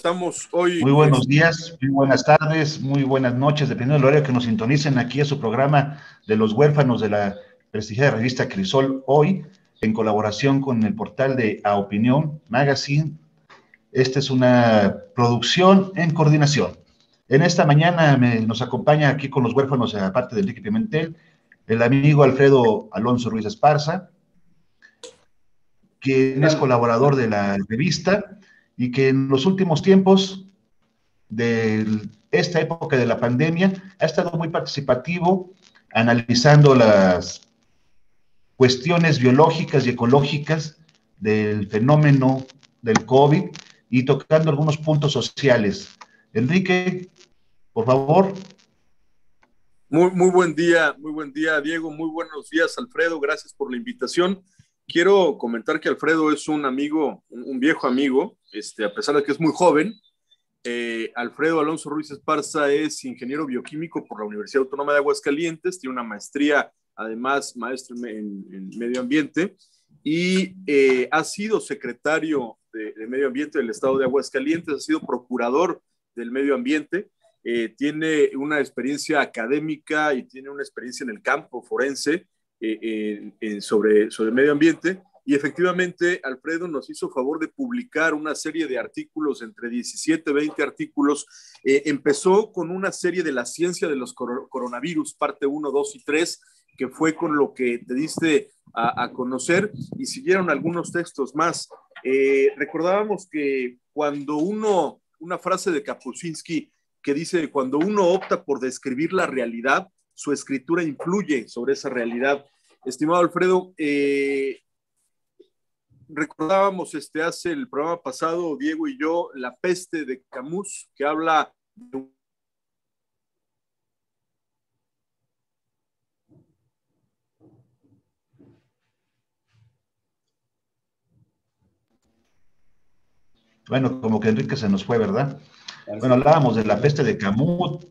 Estamos hoy... Muy buenos días, muy buenas tardes, muy buenas noches, dependiendo del horario que nos sintonicen aquí a su programa de los huérfanos de la prestigiosa revista Crisol Hoy, en colaboración con el portal de A Opinión Magazine. Esta es una producción en coordinación. En esta mañana nos acompaña aquí con los huérfanos, aparte de Enrique Pimentel, el amigo Alfredo Alonso Ruiz Esparza, quien es colaborador de la revista y que en los últimos tiempos de esta época de la pandemia ha estado muy participativo analizando las cuestiones biológicas y ecológicas del fenómeno del COVID y tocando algunos puntos sociales. Enrique, por favor. Muy buen día, Diego, muy buenos días, Alfredo, gracias por la invitación. Quiero comentar que Alfredo es un amigo, un viejo amigo, a pesar de que es muy joven. Alfredo Alonso Ruiz Esparza es ingeniero bioquímico por la Universidad Autónoma de Aguascalientes, tiene una maestría, además maestro en medio ambiente, y ha sido secretario de Medio Ambiente del Estado de Aguascalientes, ha sido procurador del medio ambiente, tiene una experiencia académica y tiene una experiencia en el campo forense sobre medio ambiente. Y efectivamente, Alfredo nos hizo favor de publicar una serie de artículos, entre 17 y 20 artículos. Empezó con una serie de la ciencia de los coronavirus, parte 1, 2 y 3, que fue con lo que te diste a conocer, y siguieron algunos textos más. Recordábamos que una frase de Kapuscinski que dice, cuando uno opta por describir la realidad, su escritura influye sobre esa realidad. Estimado Alfredo, recordábamos hace el programa pasado, Diego y yo, La peste de Camus, que habla de Bueno, como que Enrique se nos fue, ¿verdad? Bueno, hablábamos de La peste de Camus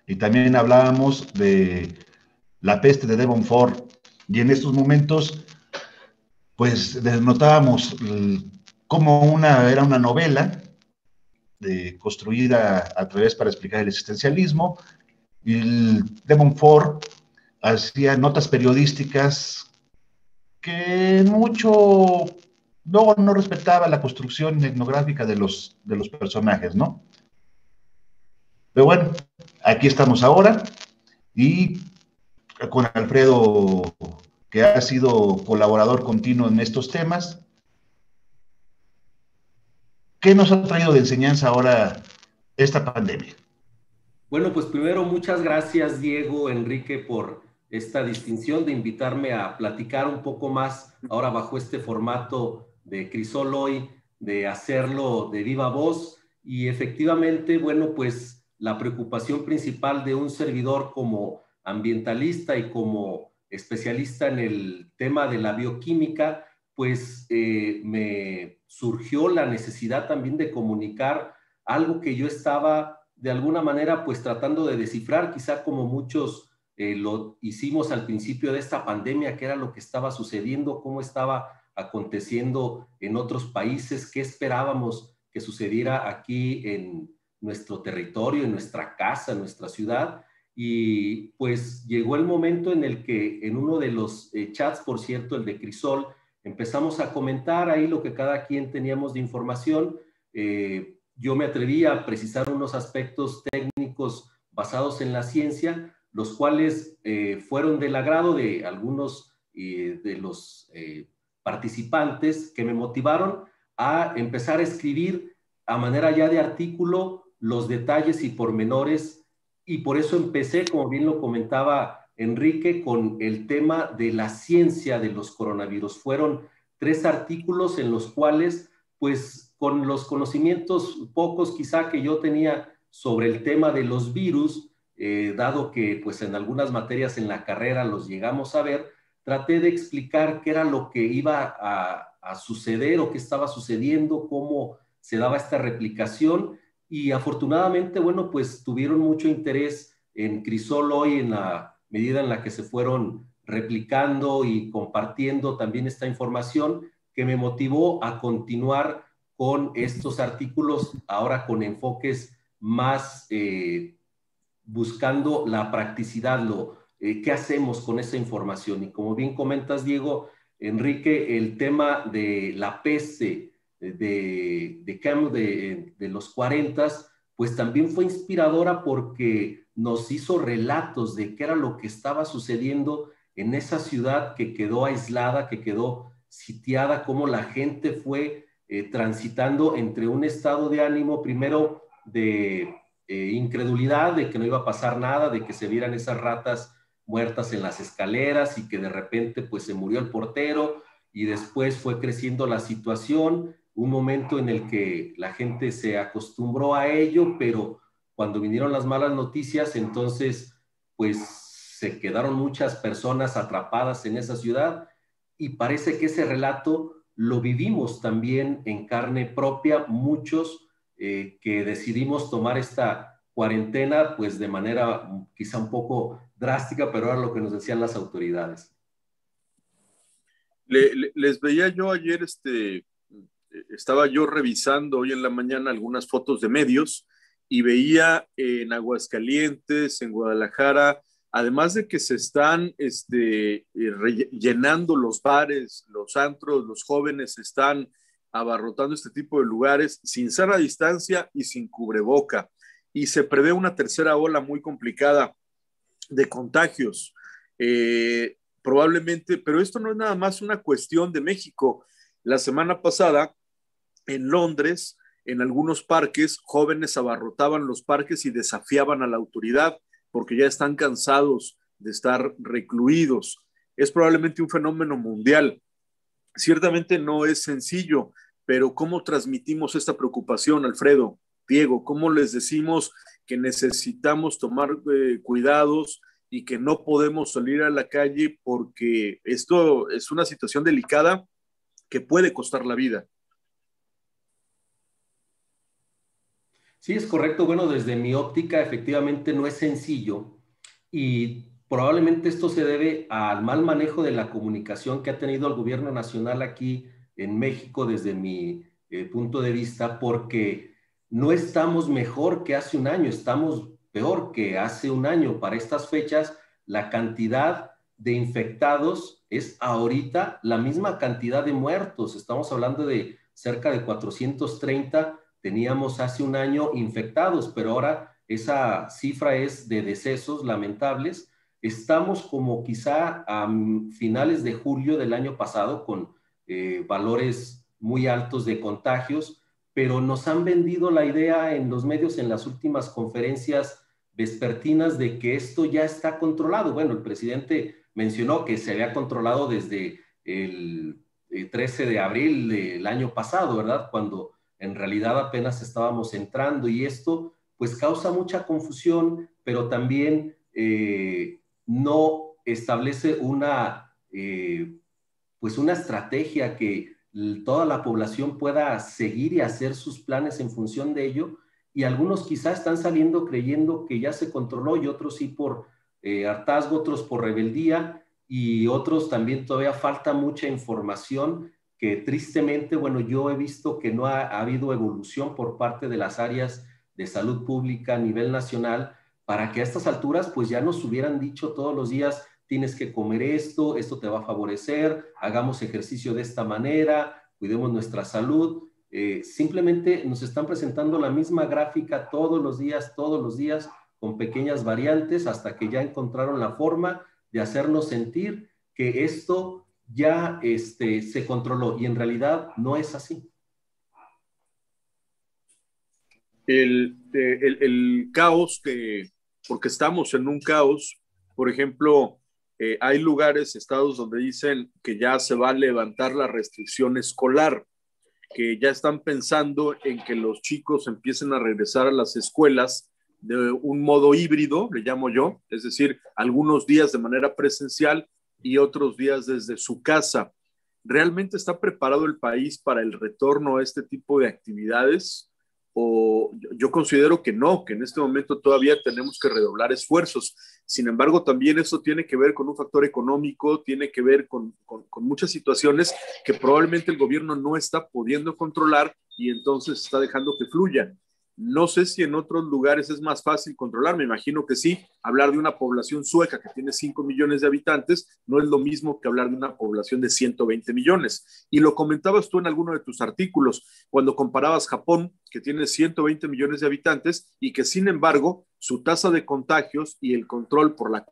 y también hablábamos de La peste de Devonfort, y en estos momentos pues notábamos cómo era una novela construida a través para explicar el existencialismo, y Devonfort hacía notas periodísticas que mucho luego no respetaba la construcción etnográfica de los personajes, ¿no? Pero bueno, aquí estamos ahora y con Alfredo, que ha sido colaborador continuo en estos temas. ¿Qué nos ha traído de enseñanza ahora esta pandemia? Bueno, pues primero muchas gracias, Diego, Enrique, por esta distinción de invitarme a platicar un poco más ahora bajo este formato de Crisol Hoy, de hacerlo de viva voz. Y efectivamente, bueno, pues la preocupación principal de un servidor como ambientalista y como especialista en el tema de la bioquímica, pues me surgió la necesidad también de comunicar algo que yo estaba de alguna manera pues tratando de descifrar, quizá como muchos lo hicimos al principio de esta pandemia, qué era lo que estaba sucediendo, cómo estaba aconteciendo en otros países, qué esperábamos que sucediera aquí en nuestro territorio, en nuestra casa, en nuestra ciudad. Y pues llegó el momento en el que en uno de los chats, por cierto, el de Crisol, empezamos a comentar ahí lo que cada quien teníamos de información. Yo me atreví a precisar unos aspectos técnicos basados en la ciencia, los cuales fueron del agrado de algunos de los participantes, que me motivaron a empezar a escribir a manera ya de artículo los detalles y pormenores, y por eso empecé, como bien lo comentaba Enrique, con el tema de la ciencia de los coronavirus. Fueron 3 artículos en los cuales, pues, con los conocimientos pocos quizá que yo tenía sobre el tema de los virus, dado que pues en algunas materias en la carrera los llegamos a ver, traté de explicar qué era lo que iba a suceder o qué estaba sucediendo, cómo se daba esta replicación, y afortunadamente, bueno, pues tuvieron mucho interés en Crisol Hoy en la medida en la que se fueron replicando y compartiendo también esta información, que me motivó a continuar con estos artículos, ahora con enfoques más buscando la practicidad, qué hacemos con esa información. Y como bien comentas, Diego, Enrique, el tema de la peste de Camus de los 40, pues también fue inspiradora porque nos hizo relatos de qué era lo que estaba sucediendo en esa ciudad que quedó aislada, que quedó sitiada, cómo la gente fue transitando entre un estado de ánimo primero de incredulidad, de que no iba a pasar nada, de que se vieran esas ratas muertas en las escaleras y que de repente pues se murió el portero, y después fue creciendo la situación, un momento en el que la gente se acostumbró a ello, pero cuando vinieron las malas noticias, entonces pues se quedaron muchas personas atrapadas en esa ciudad, y parece que ese relato lo vivimos también en carne propia, muchos que decidimos tomar esta cuarentena pues de manera quizá un poco drástica, pero era lo que nos decían las autoridades. Les veía yo ayer, estaba yo revisando hoy en la mañana algunas fotos de medios y veía en Guadalajara, además de que se están llenando los bares, los antros, los jóvenes están abarrotando este tipo de lugares sin sana distancia y sin cubreboca. Y se prevé una tercera ola muy complicada de contagios. Probablemente, pero esto no es nada más una cuestión de México. La semana pasada, en Londres, en algunos parques, jóvenes abarrotaban los parques y desafiaban a la autoridad porque ya están cansados de estar recluidos. Es probablemente un fenómeno mundial. Ciertamente no es sencillo, pero ¿cómo transmitimos esta preocupación, Alfredo, Diego? ¿Cómo les decimos que necesitamos tomar cuidados y que no podemos salir a la calle porque esto es una situación delicada que puede costar la vida? Sí, es correcto. Bueno, desde mi óptica, efectivamente no es sencillo, y probablemente esto se debe al mal manejo de la comunicación que ha tenido el gobierno nacional aquí en México desde mi punto de vista, porque no estamos mejor que hace un año, estamos peor que hace un año. Para estas fechas, la cantidad de infectados es ahorita la misma cantidad de muertos. Estamos hablando de cerca de 430. Teníamos hace un año infectados, pero ahora esa cifra es de decesos lamentables. Estamos como quizá a finales de julio del año pasado con valores muy altos de contagios, pero nos han vendido la idea en los medios en las últimas conferencias vespertinas de que esto ya está controlado. Bueno, el presidente mencionó que se había controlado desde el 13 de abril del año pasado, ¿verdad? Cuando en realidad apenas estábamos entrando, y esto pues causa mucha confusión, pero también no establece pues una estrategia que toda la población pueda seguir y hacer sus planes en función de ello, y algunos quizás están saliendo creyendo que ya se controló, y otros sí por hartazgo, otros por rebeldía, y otros también todavía falta mucha información que tristemente, bueno, yo he visto que no ha habido evolución por parte de las áreas de salud pública a nivel nacional, para que a estas alturas pues ya nos hubieran dicho todos los días: tienes que comer esto, esto te va a favorecer, hagamos ejercicio de esta manera, cuidemos nuestra salud. Simplemente nos están presentando la misma gráfica todos los días, con pequeñas variantes, hasta que ya encontraron la forma de hacernos sentir que esto ya se controló, y en realidad no es así. El caos, porque estamos en un caos, por ejemplo, hay lugares, estados donde dicen que ya se va a levantar la restricción escolar, que ya están pensando en que los chicos empiecen a regresar a las escuelas de un modo híbrido, le llamo yo, es decir, algunos días de manera presencial y otros días desde su casa. ¿Realmente está preparado el país para el retorno a este tipo de actividades? o yo considero que no, que en este momento todavía tenemos que redoblar esfuerzos. Sin embargo, también eso tiene que ver con un factor económico, tiene que ver con muchas situaciones que probablemente el gobierno no está pudiendo controlar y entonces está dejando que fluya. No sé si en otros lugares es más fácil controlar, me imagino que sí. Hablar de una población sueca que tiene 5 millones de habitantes no es lo mismo que hablar de una población de 120 millones. Y lo comentabas tú en alguno de tus artículos, cuando comparabas Japón, que tiene 120 millones de habitantes y que sin embargo su tasa de contagios y el control por la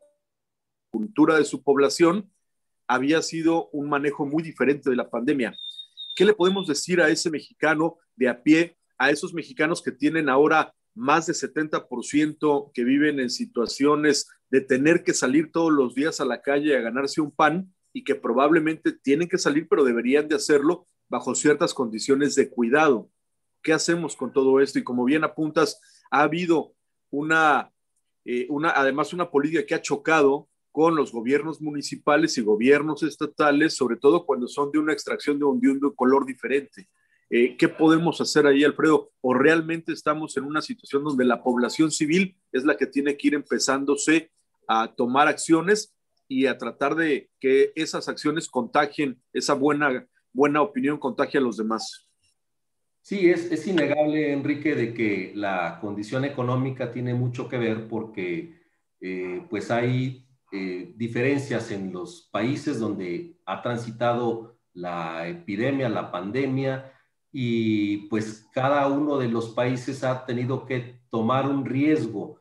cultura de su población había sido un manejo muy diferente de la pandemia. ¿Qué le podemos decir a ese mexicano de a pie, a esos mexicanos que tienen ahora más de 70% que viven en situaciones de tener que salir todos los días a la calle a ganarse un pan y que probablemente tienen que salir, pero deberían de hacerlo bajo ciertas condiciones de cuidado? ¿Qué hacemos con todo esto? Y como bien apuntas, ha habido además una política que ha chocado con los gobiernos municipales y gobiernos estatales, sobre todo cuando son de una extracción de un color diferente. ¿Qué podemos hacer ahí, Alfredo? ¿O realmente estamos en una situación donde la población civil es la que tiene que ir empezándose a tomar acciones y a tratar de que esas acciones contagien, esa buena opinión contagie a los demás? Sí, es innegable, Enrique, de que la condición económica tiene mucho que ver porque pues hay diferencias en los países donde ha transitado la epidemia, la pandemia, y pues cada uno de los países ha tenido que tomar un riesgo.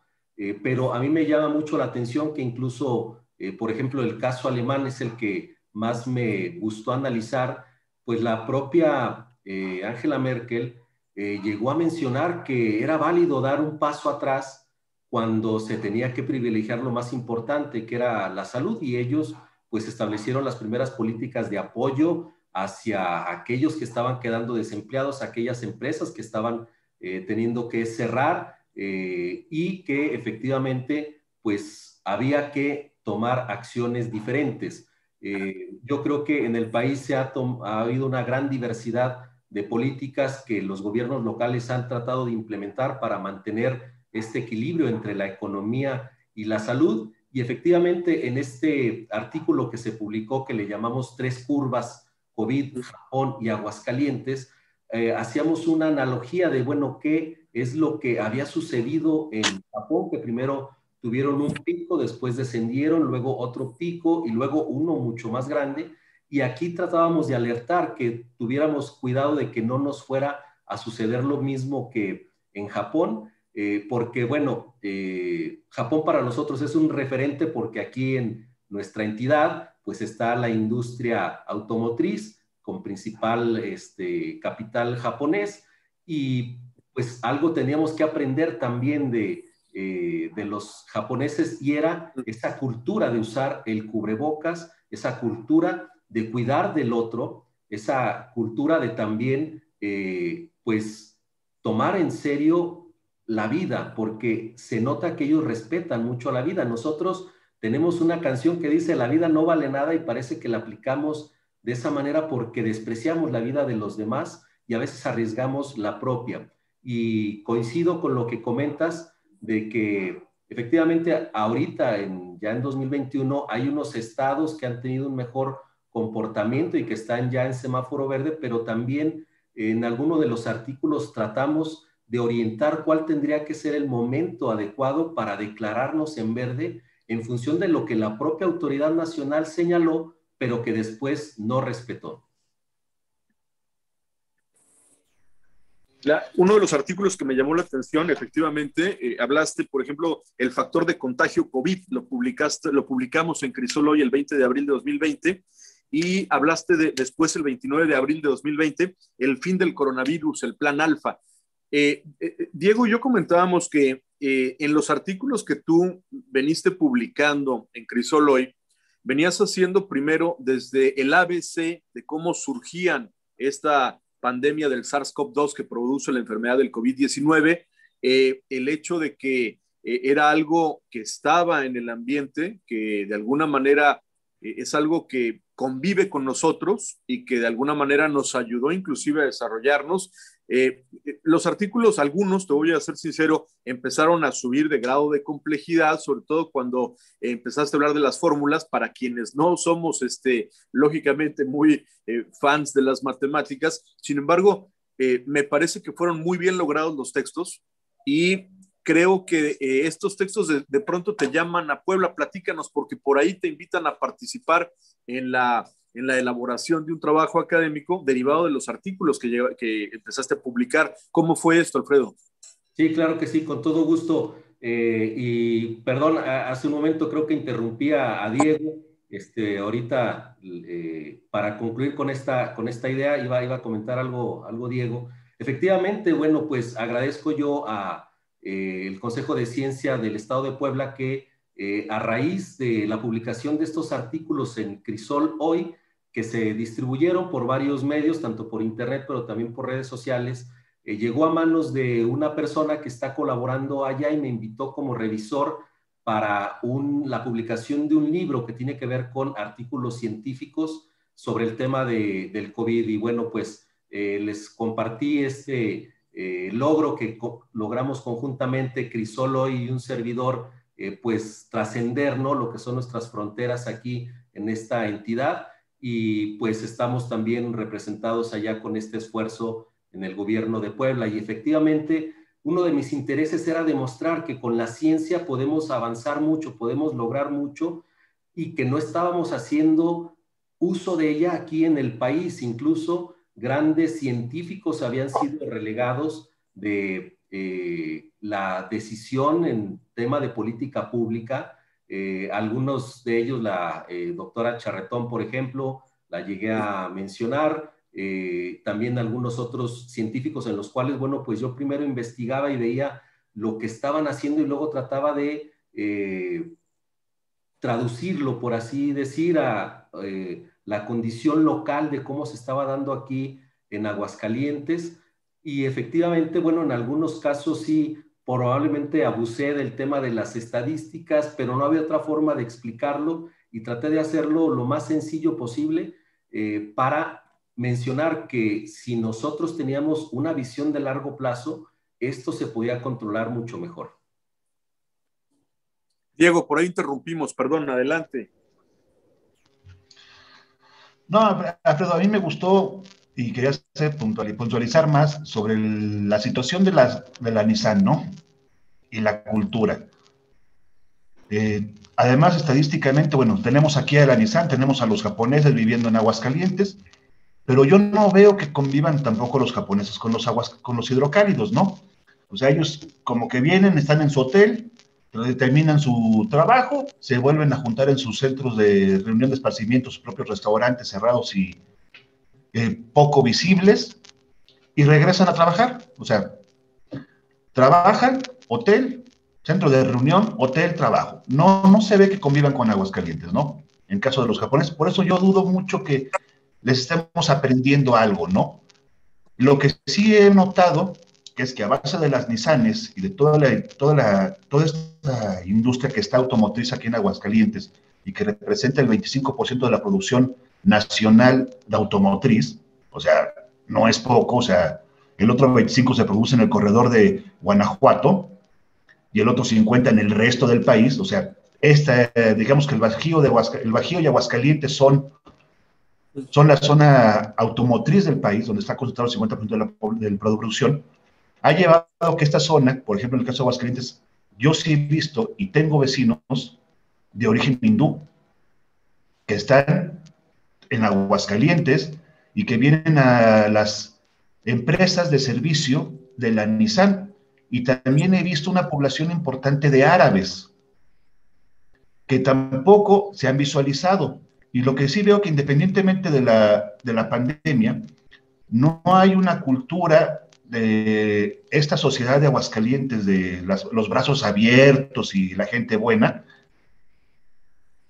Pero a mí me llama mucho la atención que incluso, por ejemplo, el caso alemán es el que más me gustó analizar, pues la propia Angela Merkel llegó a mencionar que era válido dar un paso atrás cuando se tenía que privilegiar lo más importante, que era la salud, y ellos pues establecieron las primeras políticas de apoyo hacia aquellos que estaban quedando desempleados, aquellas empresas que estaban teniendo que cerrar y que efectivamente pues había que tomar acciones diferentes. Yo creo que en el país ha habido una gran diversidad de políticas que los gobiernos locales han tratado de implementar para mantener este equilibrio entre la economía y la salud. Y efectivamente, en este artículo que se publicó, que le llamamos Tres Curvas, COVID, Japón y Aguascalientes, hacíamos una analogía de, bueno, qué es lo que había sucedido en Japón, que primero tuvieron un pico, después descendieron, luego otro pico y luego uno mucho más grande. Y aquí tratábamos de alertar que tuviéramos cuidado de que no nos fuera a suceder lo mismo que en Japón, porque bueno, Japón para nosotros es un referente porque aquí en nuestra entidad pues está la industria automotriz con principal capital japonés, y pues algo teníamos que aprender también de los japoneses, y era esa cultura de usar el cubrebocas, esa cultura de cuidar del otro, esa cultura de también, pues, tomar en serio la vida, porque se nota que ellos respetan mucho a la vida. Nosotros tenemos una canción que dice, la vida no vale nada, y parece que la aplicamos de esa manera porque despreciamos la vida de los demás y a veces arriesgamos la propia. Y coincido con lo que comentas de que efectivamente ahorita, ya en 2021, hay unos estados que han tenido un mejor comportamiento y que están ya en semáforo verde, pero también en alguno de los artículos tratamos de orientar cuál tendría que ser el momento adecuado para declararnos en verde en función de lo que la propia autoridad nacional señaló, pero que después no respetó. Uno de los artículos que me llamó la atención, efectivamente, hablaste, por ejemplo, el factor de contagio COVID, lo publicamos en Crisol hoy el 20 de abril de 2020, y hablaste después, el 29 de abril de 2020, el fin del coronavirus, el plan alfa. Diego y yo comentábamos que en los artículos que tú veniste publicando en Crisol hoy, venías haciendo primero desde el ABC de cómo surgían esta pandemia del SARS-CoV-2 que produce la enfermedad del COVID-19, el hecho de que era algo que estaba en el ambiente, que de alguna manera es algo que convive con nosotros y que de alguna manera nos ayudó inclusive a desarrollarnos, Los artículos, algunos, te voy a ser sincero, empezaron a subir de grado de complejidad, sobre todo cuando empezaste a hablar de las fórmulas. Para quienes no somos, lógicamente, muy fans de las matemáticas. Sin embargo, me parece que fueron muy bien logrados los textos y creo que estos textos de pronto te llaman a Puebla. Platícanos, porque por ahí te invitan a participar en la elaboración de un trabajo académico derivado de los artículos que empezaste a publicar. ¿Cómo fue esto, Alfredo? Sí, claro que sí, con todo gusto. Y perdón, hace un momento creo que interrumpí a Diego. Ahorita, para concluir con esta idea, iba a comentar algo, Diego. Efectivamente, bueno, pues agradezco yo a el Consejo de Ciencia del Estado de Puebla que a raíz de la publicación de estos artículos en Crisol Hoy, que se distribuyeron por varios medios, tanto por internet, pero también por redes sociales, llegó a manos de una persona que está colaborando allá y me invitó como revisor para la publicación de un libro que tiene que ver con artículos científicos sobre el tema del COVID. Y bueno, pues les compartí este logro que logramos conjuntamente, Crisolo y un servidor, pues trascender, ¿no?, lo que son nuestras fronteras aquí en esta entidad, y pues estamos también representados allá con este esfuerzo en el gobierno de Puebla. Y efectivamente, uno de mis intereses era demostrar que con la ciencia podemos avanzar mucho, podemos lograr mucho, y que no estábamos haciendo uso de ella aquí en el país. Incluso grandes científicos habían sido relegados de la decisión en tema de política pública. Algunos de ellos, la doctora Charretón, por ejemplo, la llegué a mencionar. También algunos otros científicos en los cuales, bueno, pues yo primero investigaba y veía lo que estaban haciendo y luego trataba de traducirlo, por así decir, a la condición local de cómo se estaba dando aquí en Aguascalientes. Y efectivamente, bueno, en algunos casos sí, probablemente abusé del tema de las estadísticas, pero no había otra forma de explicarlo y traté de hacerlo lo más sencillo posible para mencionar que si nosotros teníamos una visión de largo plazo, esto se podía controlar mucho mejor. Diego, por ahí interrumpimos, perdón, adelante. No, Alfredo, a mí me gustó y quería hacer puntualizar más sobre la situación de la Nissan, ¿no? Y la cultura. Además, estadísticamente, bueno, tenemos aquí a la Nissan, tenemos a los japoneses viviendo en Aguascalientes, pero yo no veo que convivan tampoco los japoneses con los hidrocálidos, ¿no? O sea, ellos como que vienen, están en su hotel, terminan su trabajo, se vuelven a juntar en sus centros de reunión de esparcimiento, sus propios restaurantes cerrados y poco visibles, y regresan a trabajar. O sea, trabajan, hotel, centro de reunión, hotel, trabajo. No se ve que convivan con Aguascalientes, ¿no? En caso de los japoneses. Por eso yo dudo mucho que les estemos aprendiendo algo, ¿no? Lo que sí he notado que es que a base de las Nissanes y de toda esta industria que está automotriz aquí en Aguascalientes y que representa el 25% de la producción nacional de automotriz, o sea, no es poco, o sea, el otro 25% se produce en el corredor de Guanajuato y el otro 50% en el resto del país. O sea, digamos que el Bajío y Aguascalientes son la zona automotriz del país, donde está concentrado el 50% de la producción. Ha llevado a que esta zona, por ejemplo, en el caso de Aguascalientes, yo sí he visto y tengo vecinos de origen hindú que están en Aguascalientes y que vienen a las empresas de servicio de la Nissan. Y también he visto una población importante de árabes que tampoco se han visualizado. Y lo que sí veo que independientemente de la pandemia, no hay una cultura de esta sociedad de Aguascalientes, de los brazos abiertos y la gente buena,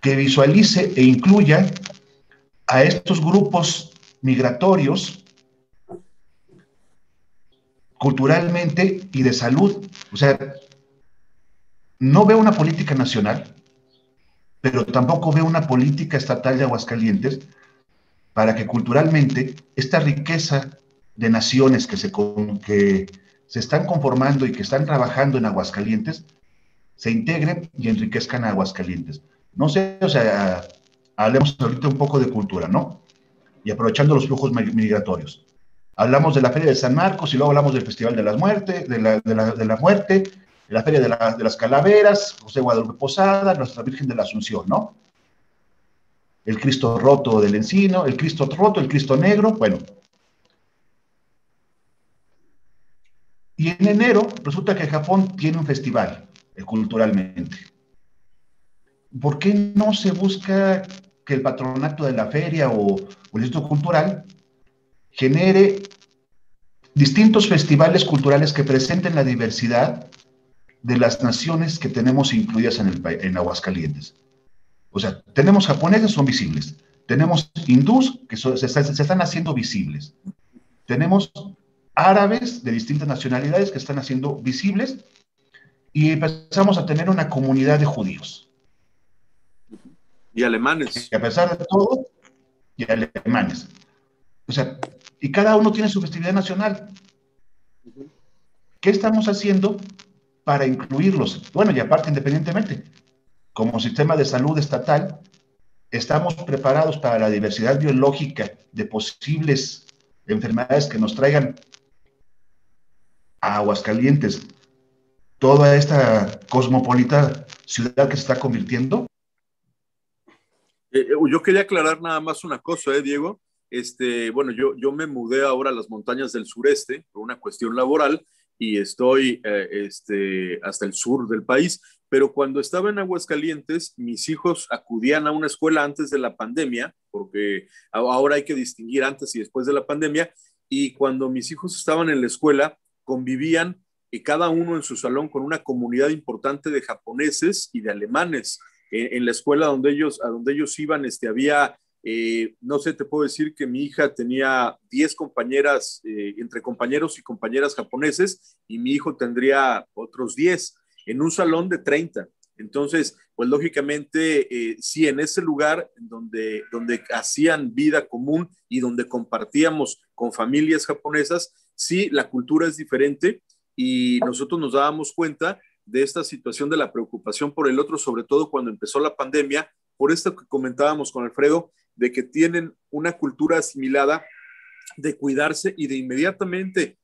que visualice e incluya a estos grupos migratorios culturalmente y de salud. O sea, no veo una política nacional, pero tampoco veo una política estatal de Aguascalientes para que culturalmente esta riqueza de naciones que se están conformando y que están trabajando en Aguascalientes se integren y enriquezcan a Aguascalientes. No sé, o sea, hablemos ahorita un poco de cultura, ¿no? Y aprovechando los flujos migratorios. Hablamos de la Feria de San Marcos y luego hablamos del Festival de la Muerte, de la Muerte, de la Feria de las Calaveras, José Guadalupe Posada, Nuestra Virgen de la Asunción, ¿no? El Cristo roto del Encino, el Cristo roto, el Cristo negro, bueno. Y en enero resulta que Japón tiene un festival culturalmente. ¿Por qué no se busca que el patronato de la feria o el Instituto Cultural genere distintos festivales culturales que presenten la diversidad de las naciones que tenemos incluidas en Aguascalientes? O sea, tenemos japoneses, son visibles. Tenemos hindús, que se están haciendo visibles. Tenemos árabes de distintas nacionalidades que están haciendo visibles. Y empezamos a tener una comunidad de judíos. Y alemanes. Y a pesar de todo, y alemanes. O sea, y cada uno tiene su festividad nacional. ¿Qué estamos haciendo para incluirlos? Bueno, y aparte, independientemente, como sistema de salud estatal, estamos preparados para la diversidad biológica de posibles enfermedades que nos traigan a Aguascalientes, toda esta cosmopolita ciudad que se está convirtiendo. Yo quería aclarar nada más una cosa, Diego. Bueno, yo me mudé ahora a las montañas del sureste por una cuestión laboral y estoy hasta el sur del país, pero cuando estaba en Aguascalientes, mis hijos acudían a una escuela antes de la pandemia, porque ahora hay que distinguir antes y después de la pandemia, y cuando mis hijos estaban en la escuela, convivían cada uno en su salón con una comunidad importante de japoneses y de alemanes. En la escuela a donde ellos iban, había, no sé, te puedo decir que mi hija tenía 10 compañeras, entre compañeros y compañeras japoneses, y mi hijo tendría otros 10 en un salón de 30. Entonces, pues lógicamente, sí, en ese lugar donde hacían vida común y donde compartíamos con familias japonesas, sí, la cultura es diferente y nosotros nos dábamos cuenta de esta situación de la preocupación por el otro, sobre todo cuando empezó la pandemia, por esto que comentábamos con Alfredo, de que tienen una cultura asimilada de cuidarse y de inmediatamente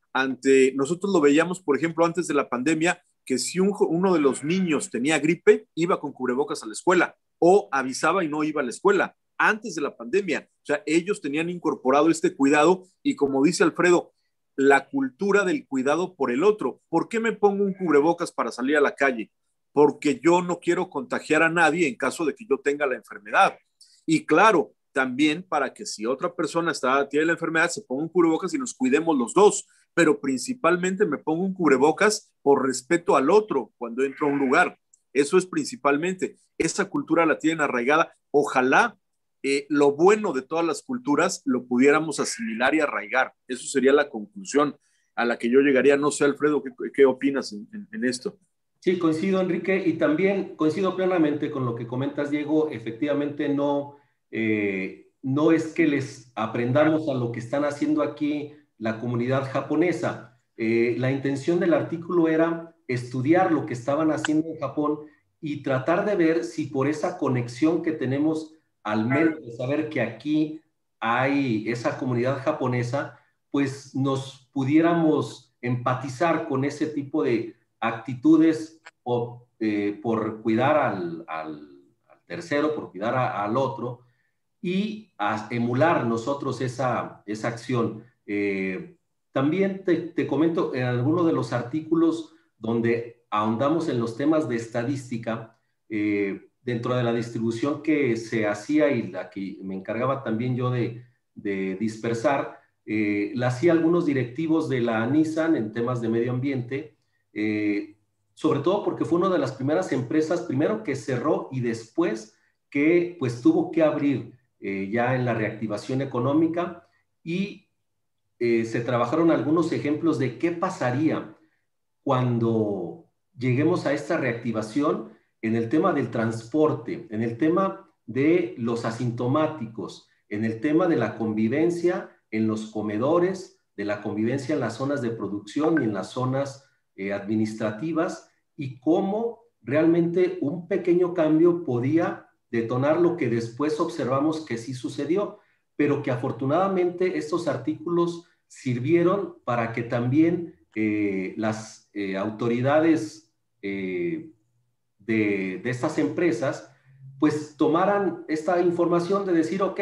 nosotros lo veíamos, por ejemplo, antes de la pandemia, que si uno de los niños tenía gripe, iba con cubrebocas a la escuela o avisaba y no iba a la escuela antes de la pandemia. O sea, ellos tenían incorporado este cuidado y como dice Alfredo, la cultura del cuidado por el otro. ¿Por qué me pongo un cubrebocas para salir a la calle? Porque yo no quiero contagiar a nadie en caso de que yo tenga la enfermedad. Y claro, también para que si otra persona tiene la enfermedad, se ponga un cubrebocas y nos cuidemos los dos. Pero principalmente me pongo un cubrebocas por respeto al otro cuando entro a un lugar. Eso es principalmente. Esa cultura la tienen arraigada. Ojalá lo bueno de todas las culturas lo pudiéramos asimilar y arraigar. Eso sería la conclusión a la que yo llegaría. No sé, Alfredo, ¿qué opinas en esto? Sí, coincido, Enrique, y también coincido plenamente con lo que comentas, Diego. Efectivamente, no es que les aprendamos a lo que están haciendo aquí la comunidad japonesa. La intención del artículo era estudiar lo que estaban haciendo en Japón y tratar de ver si por esa conexión que tenemos, al menos de saber que aquí hay esa comunidad japonesa, pues nos pudiéramos empatizar con ese tipo de actitudes por cuidar al tercero, por cuidar al otro y a emular nosotros esa acción. También te comento en algunos de los artículos donde ahondamos en los temas de estadística, dentro de la distribución que se hacía y la que me encargaba también yo de dispersar, la hacía algunos directivos de la Nissan en temas de medio ambiente, sobre todo porque fue una de las primeras empresas, primero que cerró y después que pues tuvo que abrir ya en la reactivación económica y se trabajaron algunos ejemplos de qué pasaría cuando lleguemos a esta reactivación en el tema del transporte, en el tema de los asintomáticos, en el tema de la convivencia en los comedores de la convivencia en las zonas de producción y en las zonas administrativas, y cómo realmente un pequeño cambio podía detonar lo que después observamos que sí sucedió, pero que afortunadamente estos artículos sirvieron para que también las autoridades de estas empresas pues tomaran esta información de decir, ok,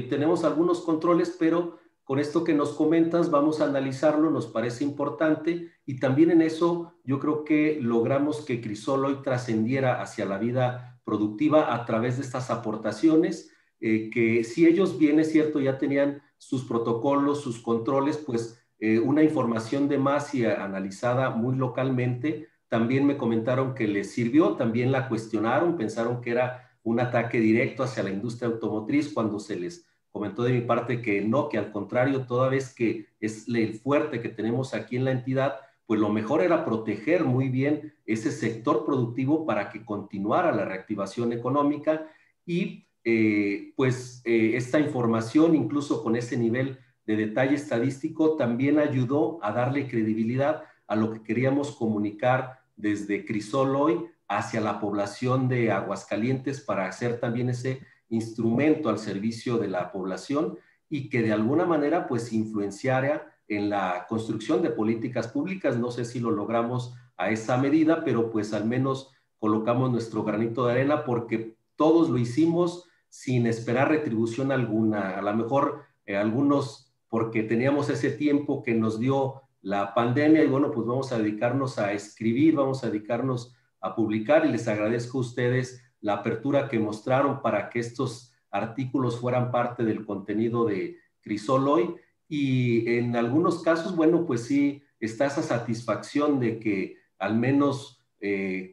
tenemos algunos controles, pero con esto que nos comentas vamos a analizarlo, nos parece importante, y también en eso yo creo que logramos que Crisol hoy trascendiera hacia la vida productiva a través de estas aportaciones, que si ellos bien es cierto ya tenían sus protocolos, sus controles, pues una información de más y analizada muy localmente. También me comentaron que les sirvió, también la cuestionaron, pensaron que era un ataque directo hacia la industria automotriz, cuando se les comentó de mi parte que no, que al contrario, toda vez que es el fuerte que tenemos aquí en la entidad, pues lo mejor era proteger muy bien ese sector productivo para que continuara la reactivación económica, y esta información, incluso con ese nivel de detalle estadístico, también ayudó a darle credibilidad a lo que queríamos comunicar desde Crisol hoy hacia la población de Aguascalientes, para hacer también ese instrumento al servicio de la población, y que de alguna manera pues influenciara en la construcción de políticas públicas. No sé si lo logramos a esa medida, pero pues al menos colocamos nuestro granito de arena, porque todos lo hicimos sin esperar retribución alguna. A lo mejor algunos porque teníamos ese tiempo que nos dio la pandemia, y bueno, pues vamos a dedicarnos a escribir, vamos a dedicarnos a publicar, y les agradezco a ustedes la apertura que mostraron para que estos artículos fueran parte del contenido de Crisol hoy. Y en algunos casos, bueno, pues sí, está esa satisfacción de que al menos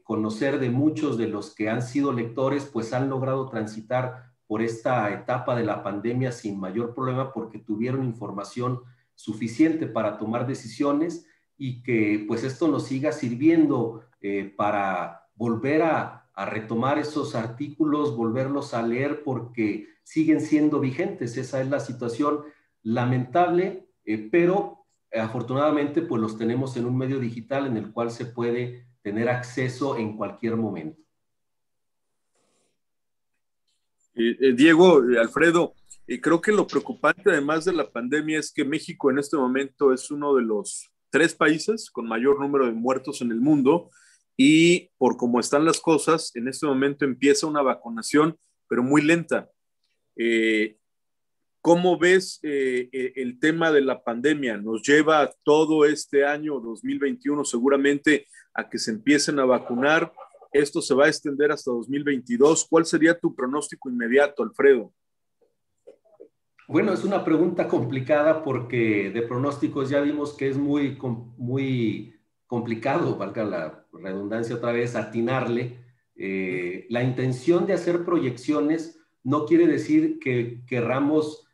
conocer de muchos de los que han sido lectores, pues han logrado transitar por esta etapa de la pandemia sin mayor problema, porque tuvieron información suficiente para tomar decisiones, y que pues esto nos siga sirviendo para volver a retomar esos artículos, volverlos a leer, porque siguen siendo vigentes. Esa es la situación lamentable, pero afortunadamente pues los tenemos en un medio digital en el cual se puede tener acceso en cualquier momento. Diego, Alfredo, creo que lo preocupante además de la pandemia es que México en este momento es uno de los 3 países con mayor número de muertos en el mundo, y por cómo están las cosas, en este momento empieza una vacunación, pero muy lenta. ¿Cómo ves el tema de la pandemia? Nos lleva todo este año 2021 seguramente a que se empiecen a vacunar. Esto se va a extender hasta 2022. ¿Cuál sería tu pronóstico inmediato, Alfredo? Bueno, es una pregunta complicada, porque de pronósticos ya vimos que es muy complicado, valga la redundancia otra vez, atinarle. La intención de hacer proyecciones no quiere decir que querramos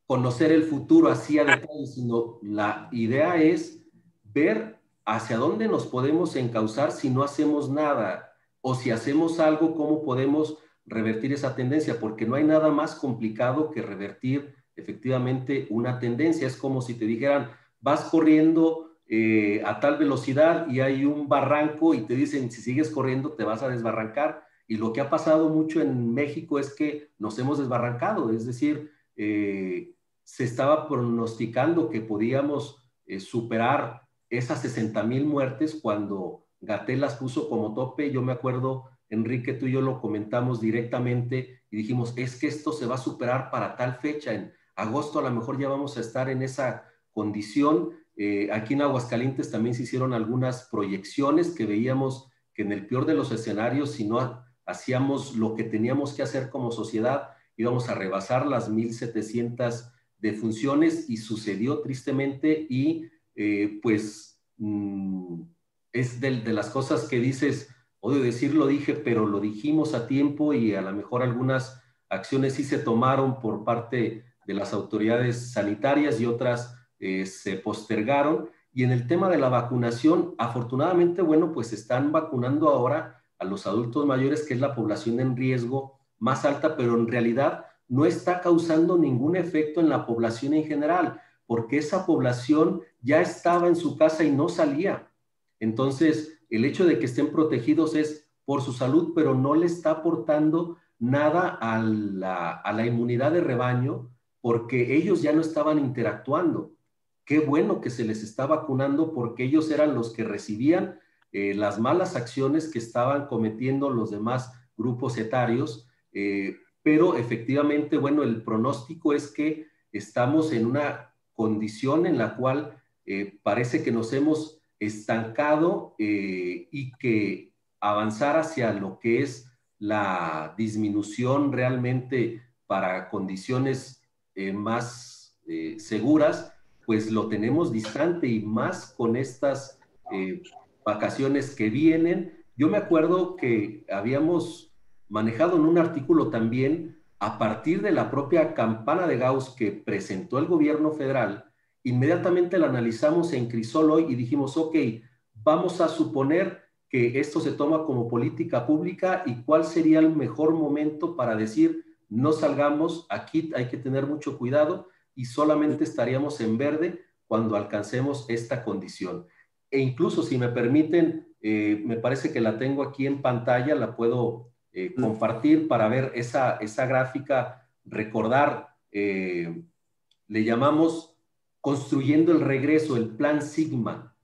conocer el futuro así a detalle, sino la idea es ver hacia dónde nos podemos encauzar si no hacemos nada, o si hacemos algo, cómo podemos revertir esa tendencia, porque no hay nada más complicado que revertir efectivamente una tendencia. Es como si te dijeran, vas corriendo a tal velocidad y hay un barranco, y te dicen, si sigues corriendo te vas a desbarrancar. Y lo que ha pasado mucho en México es que nos hemos desbarrancado, es decir, se estaba pronosticando que podíamos superar esas 60,000 muertes cuando Gatell las puso como tope. Yo me acuerdo, Enrique, tú y yo lo comentamos directamente y dijimos, es que esto se va a superar para tal fecha, en agosto a lo mejor ya vamos a estar en esa condición. Aquí en Aguascalientes también se hicieron algunas proyecciones que veíamos que en el peor de los escenarios, si no hacíamos lo que teníamos que hacer como sociedad, íbamos a rebasar las 1,700 defunciones, y sucedió tristemente. Y es de las cosas que dices, odio decirlo, dije, pero lo dijimos a tiempo, y a lo mejor algunas acciones sí se tomaron por parte de las autoridades sanitarias y otras se postergaron. Y en el tema de la vacunación, afortunadamente, bueno, pues están vacunando ahora a los adultos mayores, que es la población en riesgo más alta, pero en realidad no está causando ningún efecto en la población en general, porque esa población ya estaba en su casa y no salía. Entonces, el hecho de que estén protegidos es por su salud, pero no le está aportando nada a la inmunidad de rebaño, porque ellos ya no estaban interactuando. Qué bueno que se les está vacunando, porque ellos eran los que recibían las malas acciones que estaban cometiendo los demás grupos etarios, pero efectivamente, bueno, el pronóstico es que estamos en una condición en la cual parece que nos hemos estancado y que avanzar hacia lo que es la disminución realmente para condiciones más seguras, pues lo tenemos distante, y más con estas vacaciones que vienen. Yo me acuerdo que habíamos manejado en un artículo también, a partir de la propia campana de Gauss que presentó el gobierno federal, inmediatamente la analizamos en Crisol hoy y dijimos, ok, vamos a suponer que esto se toma como política pública, y cuál sería el mejor momento para decir, no salgamos, aquí hay que tener mucho cuidado y solamente estaríamos en verde cuando alcancemos esta condición. E incluso, si me permiten, me parece que la tengo aquí en pantalla, la puedo compartir para ver esa gráfica, recordar, le llamamos construyendo el regreso, el plan Sigma.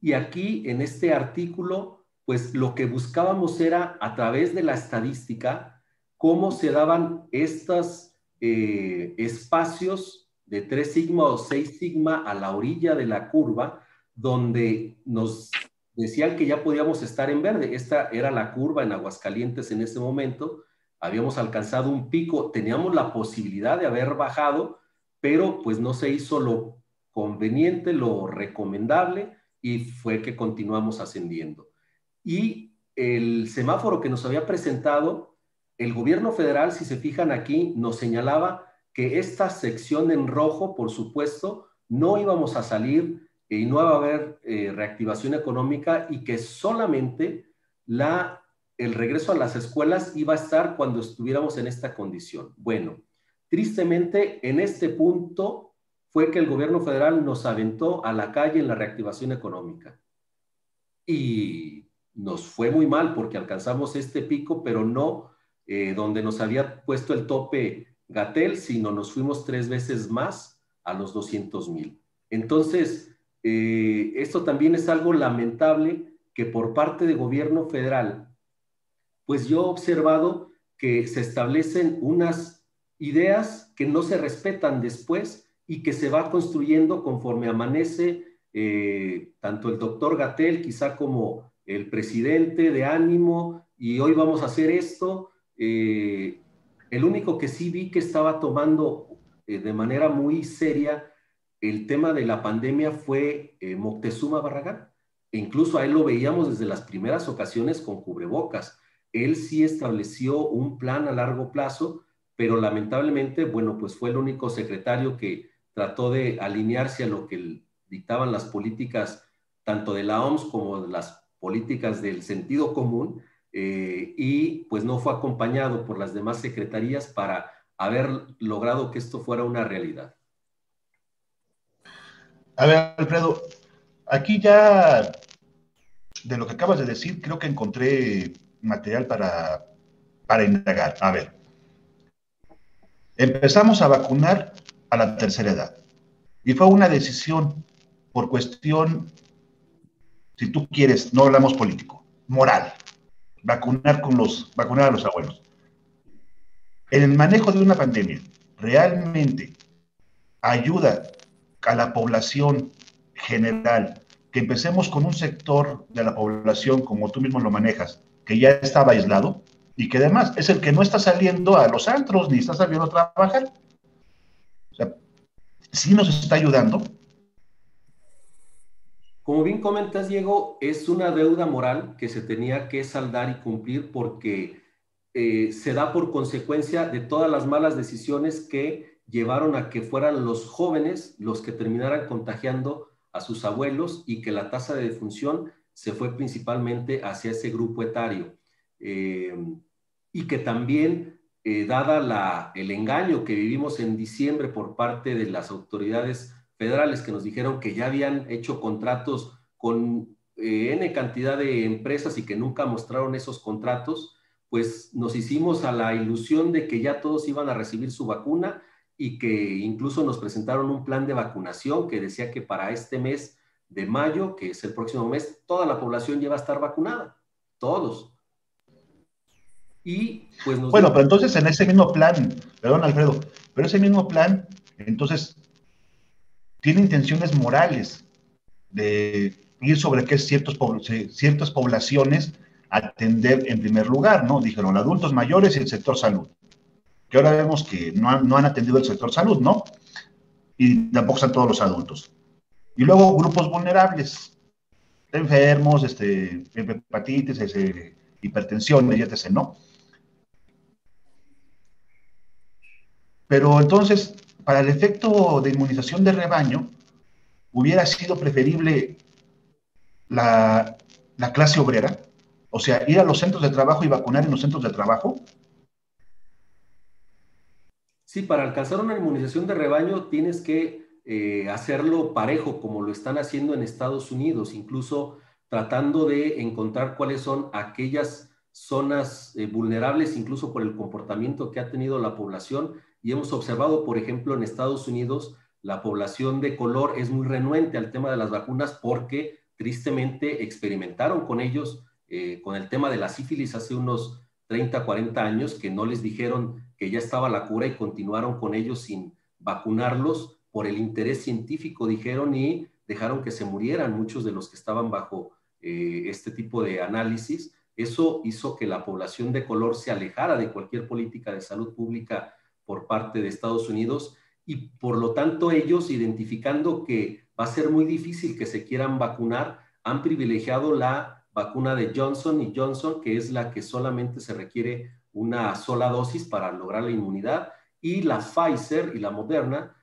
Y aquí en este artículo, pues lo que buscábamos era, a través de la estadística, cómo se daban estos espacios de 3 sigma o 6 sigma a la orilla de la curva, donde nos decían que ya podíamos estar en verde. Esta era la curva en Aguascalientes en ese momento. Habíamos alcanzado un pico, teníamos la posibilidad de haber bajado, pero pues no se hizo lo conveniente, lo recomendable, y fue que continuamos ascendiendo. Y el semáforo que nos había presentado el gobierno federal, si se fijan aquí, nos señalaba que esta sección en rojo, por supuesto, no íbamos a salir y no iba a haber reactivación económica, y que solamente el regreso a las escuelas iba a estar cuando estuviéramos en esta condición. Bueno, tristemente, en este punto fue que el gobierno federal nos aventó a la calle en la reactivación económica. Y nos fue muy mal, porque alcanzamos este pico, pero no donde nos había puesto el tope Gatell, sino nos fuimos 3 veces más, a los 200,000. Entonces, esto también es algo lamentable, que por parte del gobierno federal, pues yo he observado que se establecen unas ideas que no se respetan después, y que se va construyendo conforme amanece, tanto el doctor Gatell quizá como el presidente, de ánimo, y hoy vamos a hacer esto. El único que sí vi que estaba tomando de manera muy seria el tema de la pandemia fue Moctezuma Barragán. E incluso a él lo veíamos desde las primeras ocasiones con cubrebocas. Él sí estableció un plan a largo plazo, pero lamentablemente, bueno, pues fue el único secretario que trató de alinearse a lo que dictaban las políticas tanto de la OMS como de las políticas del sentido común, y pues no fue acompañado por las demás secretarías para haber logrado que esto fuera una realidad. A ver, Alfredo, aquí ya de lo que acabas de decir, creo que encontré material para indagar. A ver, empezamos a vacunar a la tercera edad, y fue una decisión por cuestión, si tú quieres, no hablamos político, moral, vacunar a los abuelos. En el manejo de una pandemia, realmente ayuda a la población general, que empecemos con un sector de la población, como tú mismo lo manejas, que ya estaba aislado, y que además es el que no está saliendo a los antros, ni está saliendo a trabajar. O sea, sí nos está ayudando. Como bien comentas, Diego, es una deuda moral que se tenía que saldar y cumplir, porque se da por consecuencia de todas las malas decisiones que llevaron a que fueran los jóvenes los que terminaran contagiando a sus abuelos, y que la tasa de defunción se fue principalmente hacia ese grupo etario. Y que también dada el engaño que vivimos en diciembre por parte de las autoridades federales que nos dijeron que ya habían hecho contratos con N cantidad de empresas y que nunca mostraron esos contratos, pues nos hicimos a la ilusión de que ya todos iban a recibir su vacuna y que incluso nos presentaron un plan de vacunación que decía que para este mes de mayo, que es el próximo mes, toda la población ya va a estar vacunada, todos. Y pues bueno, pero entonces en ese mismo plan, perdón Alfredo, pero ese mismo plan, entonces, tiene intenciones morales de ir sobre qué ciertas poblaciones atender en primer lugar, ¿no? Dijeron adultos mayores y el sector salud, que ahora vemos que no han atendido el sector salud, ¿no? Y tampoco están todos los adultos. Y luego grupos vulnerables, enfermos, hepatitis, hipertensión, etc., ¿no? Pero entonces, para el efecto de inmunización de rebaño, hubiera sido preferible la clase obrera, o sea, ir a los centros de trabajo y vacunar en los centros de trabajo. Sí, para alcanzar una inmunización de rebaño tienes que hacerlo parejo, como lo están haciendo en Estados Unidos, incluso tratando de encontrar cuáles son aquellas zonas vulnerables, incluso por el comportamiento que ha tenido la población. Y hemos observado, por ejemplo, en Estados Unidos, la población de color es muy renuente al tema de las vacunas porque tristemente experimentaron con ellos, con el tema de la sífilis hace unos 30, 40 años, que no les dijeron que ya estaba la cura y continuaron con ellos sin vacunarlos por el interés científico, dijeron, y dejaron que se murieran muchos de los que estaban bajo este tipo de análisis. Eso hizo que la población de color se alejara de cualquier política de salud pública por parte de Estados Unidos y por lo tanto ellos, identificando que va a ser muy difícil que se quieran vacunar, han privilegiado la vacuna de Johnson & Johnson, que es la que solamente se requiere una sola dosis para lograr la inmunidad, y la Pfizer y la Moderna,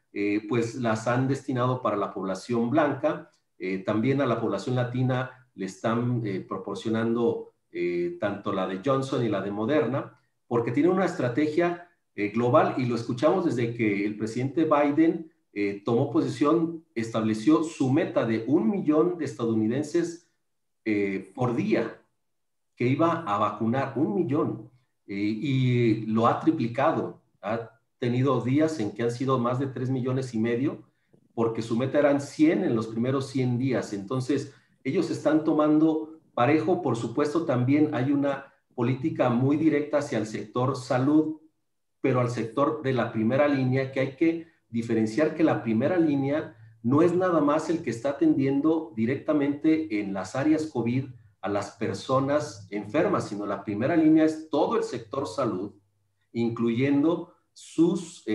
pues las han destinado para la población blanca, también a la población latina le están proporcionando tanto la de Johnson y la de Moderna, porque tiene una estrategia global y lo escuchamos desde que el presidente Biden tomó posesión, estableció su meta de 1 millón de estadounidenses por día que iba a vacunar, 1 millón, y lo ha triplicado. Ha tenido días en que han sido más de 3,5 millones, porque su meta eran 100 en los primeros 100 días. Entonces, ellos están tomando parejo. Por supuesto, también hay una política muy directa hacia el sector salud, pero al sector de la primera línea, que hay que diferenciar que la primera línea no es nada más el que está atendiendo directamente en las áreas COVID a las personas enfermas, sino la primera línea es todo el sector salud, incluyendo sus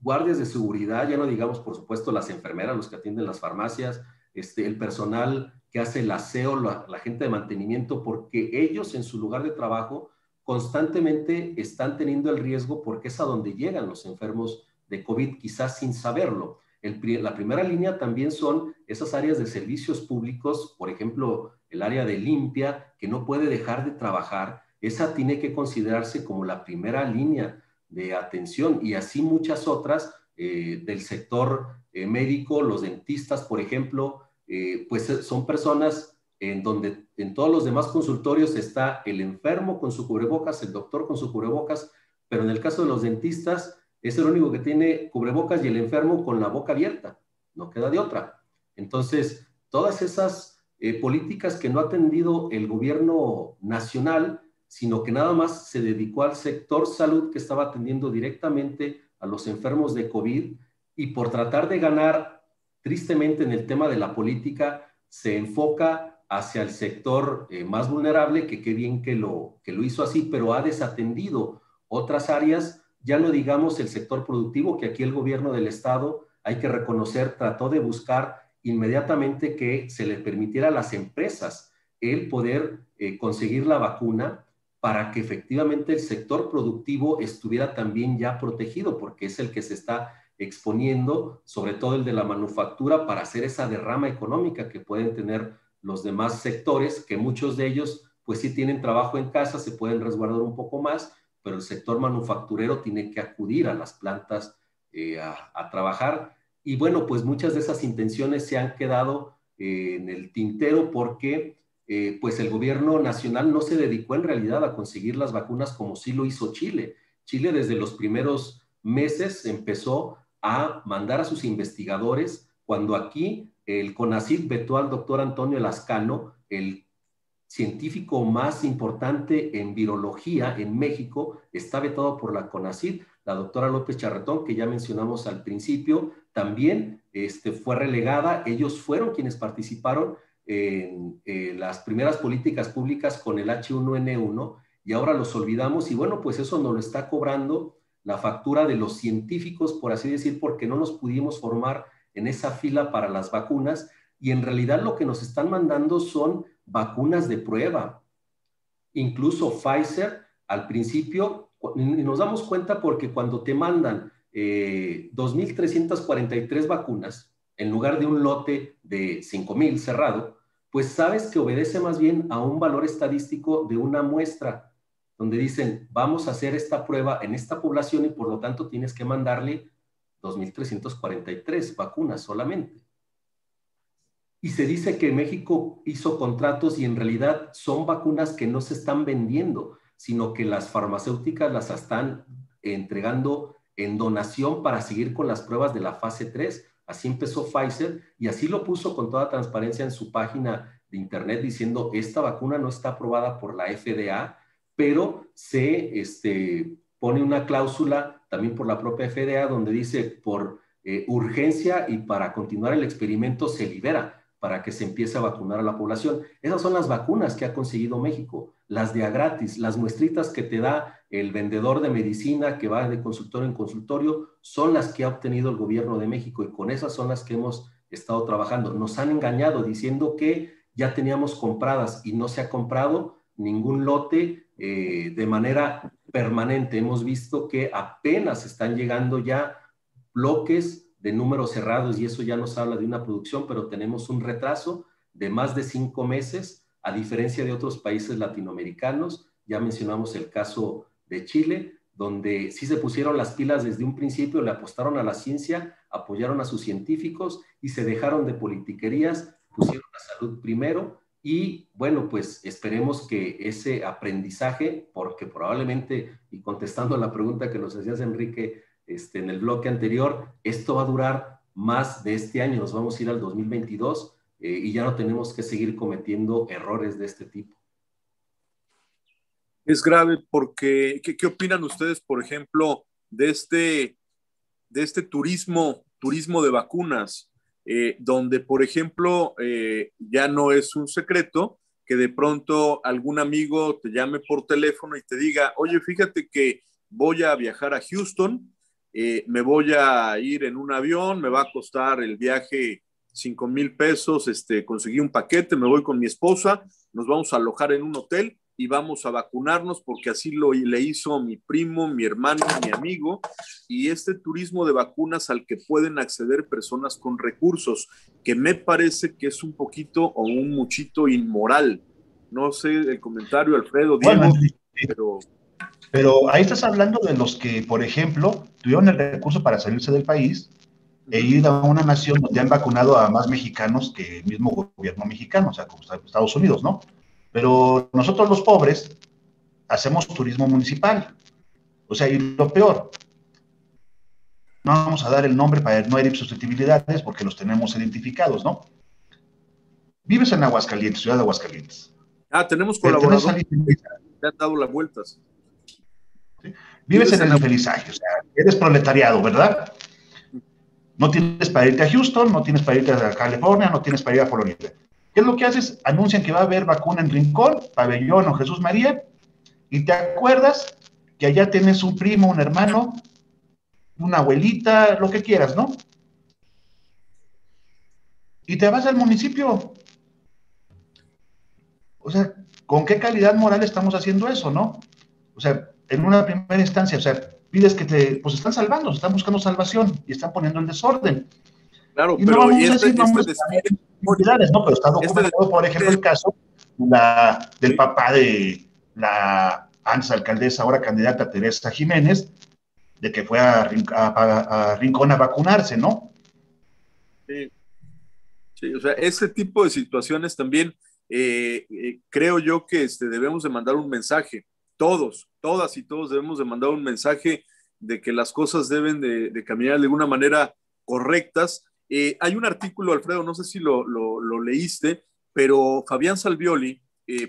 guardias de seguridad, ya no digamos, por supuesto, las enfermeras, los que atienden las farmacias, el personal que hace el aseo, la gente de mantenimiento, porque ellos en su lugar de trabajo constantemente están teniendo el riesgo porque es a donde llegan los enfermos de COVID, quizás sin saberlo. La primera línea también son esas áreas de servicios públicos, por ejemplo, el área de limpia, que no puede dejar de trabajar. Esa tiene que considerarse como la primera línea de atención, y así muchas otras del sector médico, los dentistas, por ejemplo, pues son personas en donde en todos los demás consultorios está el enfermo con su cubrebocas, el doctor con su cubrebocas, pero en el caso de los dentistas es el único que tiene cubrebocas y el enfermo con la boca abierta, no queda de otra. Entonces, todas esas políticas que no ha atendido el gobierno nacional, sino que nada más se dedicó al sector salud, que estaba atendiendo directamente a los enfermos de COVID, y por tratar de ganar, tristemente en el tema de la política, se enfoca hacia el sector más vulnerable, que qué bien que lo hizo así, pero ha desatendido otras áreas, ya no digamos el sector productivo, que aquí el gobierno del estado, hay que reconocer, trató de buscar inmediatamente que se le permitiera a las empresas el poder conseguir la vacuna para que efectivamente el sector productivo estuviera también ya protegido, porque es el que se está exponiendo, sobre todo el de la manufactura, para hacer esa derrama económica que pueden tener los demás sectores, que muchos de ellos pues sí tienen trabajo en casa, se pueden resguardar un poco más, pero el sector manufacturero tiene que acudir a las plantas a trabajar. Y bueno, pues muchas de esas intenciones se han quedado en el tintero porque pues el gobierno nacional no se dedicó en realidad a conseguir las vacunas como sí lo hizo Chile. Chile desde los primeros meses empezó a mandar a sus investigadores, cuando aquí el CONACYT vetó al doctor Antonio Lascano, el científico más importante en virología en México, está vetado por la CONACYT. La doctora López Charretón, que ya mencionamos al principio, también fue relegada. Ellos fueron quienes participaron en las primeras políticas públicas con el H1N1 y ahora los olvidamos y bueno, pues eso nos lo está cobrando la factura de los científicos, por así decir, porque no nos pudimos formar en esa fila para las vacunas y en realidad lo que nos están mandando son vacunas de prueba. Incluso Pfizer al principio, y nos damos cuenta porque cuando te mandan 2.343 vacunas, en lugar de un lote de 5.000 cerrado, pues sabes que obedece más bien a un valor estadístico de una muestra, donde dicen, vamos a hacer esta prueba en esta población y por lo tanto tienes que mandarle 2.343 vacunas solamente. Y se dice que México hizo contratos y en realidad son vacunas que no se están vendiendo, sino que las farmacéuticas las están entregando en donación para seguir con las pruebas de la fase 3. Así empezó Pfizer y así lo puso con toda transparencia en su página de internet diciendo esta vacuna no está aprobada por la FDA, pero se pone una cláusula también por la propia FDA donde dice por urgencia y para continuar el experimento se libera para que se empiece a vacunar a la población. Esas son las vacunas que ha conseguido México, las de a gratis, las muestritas que te da el vendedor de medicina que va de consultorio en consultorio, son las que ha obtenido el gobierno de México y con esas son las que hemos estado trabajando. Nos han engañado diciendo que ya teníamos compradas y no se ha comprado ningún lote de manera permanente. Hemos visto que apenas están llegando ya bloques de números cerrados y eso ya nos habla de una producción, pero tenemos un retraso de más de 5 meses, a diferencia de otros países latinoamericanos. Ya mencionamos el caso de Chile, donde sí se pusieron las pilas desde un principio, le apostaron a la ciencia, apoyaron a sus científicos y se dejaron de politiquerías, pusieron la salud primero y bueno, pues esperemos que ese aprendizaje, porque probablemente, y contestando a la pregunta que nos hacías, Enrique, en el bloque anterior, esto va a durar más de este año, nos vamos a ir al 2022 y ya no tenemos que seguir cometiendo errores de este tipo. Es grave porque, ¿qué opinan ustedes, por ejemplo, de este turismo de vacunas? Donde, por ejemplo, ya no es un secreto que de pronto algún amigo te llame por teléfono y te diga, oye, fíjate que voy a viajar a Houston, me voy a ir en un avión, me va a costar el viaje 5,000 pesos, conseguí un paquete, me voy con mi esposa, nos vamos a alojar en un hotel y vamos a vacunarnos porque así le hizo mi primo, mi hermano, mi amigo, y este turismo de vacunas al que pueden acceder personas con recursos, que me parece que es un poquito o un muchito inmoral. No sé el comentario, Alfredo, Diego, bueno, pero... Pero ahí estás hablando de los que, por ejemplo, tuvieron el recurso para salirse del país e ir a una nación donde han vacunado a más mexicanos que el mismo gobierno mexicano, o sea, como Estados Unidos, ¿no? Pero nosotros los pobres hacemos turismo municipal. O sea, y lo peor, no vamos a dar el nombre para no herir susceptibilidades porque los tenemos identificados, ¿no? Vives en Aguascalientes, ciudad de Aguascalientes. Tenemos colaboradores que te han dado las vueltas. ¿Sí? Vives en el infelizaje, o sea, eres proletariado, ¿verdad? No tienes para irte a Houston, no tienes para irte a California, no tienes para ir a Florida. ¿Qué es lo que haces? Anuncian que va a haber vacuna en Rincón, Pabellón o Jesús María, y te acuerdas que allá tienes un primo, un hermano, una abuelita, lo que quieras, ¿no? Y te vas al municipio. O sea, ¿con qué calidad moral estamos haciendo eso, no? O sea, en una primera instancia, o sea, pides que pues están salvando, están buscando salvación y están poniendo el desorden. Claro, y no pero vamos a decir nombres, ¿no? Pero está documentado, por ejemplo, el caso del papá de la antes alcaldesa, ahora candidata Teresa Jiménez, de que fue a Rincón a vacunarse, ¿no? Sí, sí, o sea, ese tipo de situaciones también creo yo que debemos de mandar un mensaje, todos, todas y todos debemos de mandar un mensaje de que las cosas deben de caminar de una manera correctas. Hay un artículo, Alfredo, no sé si lo leíste, pero Fabián Salvioli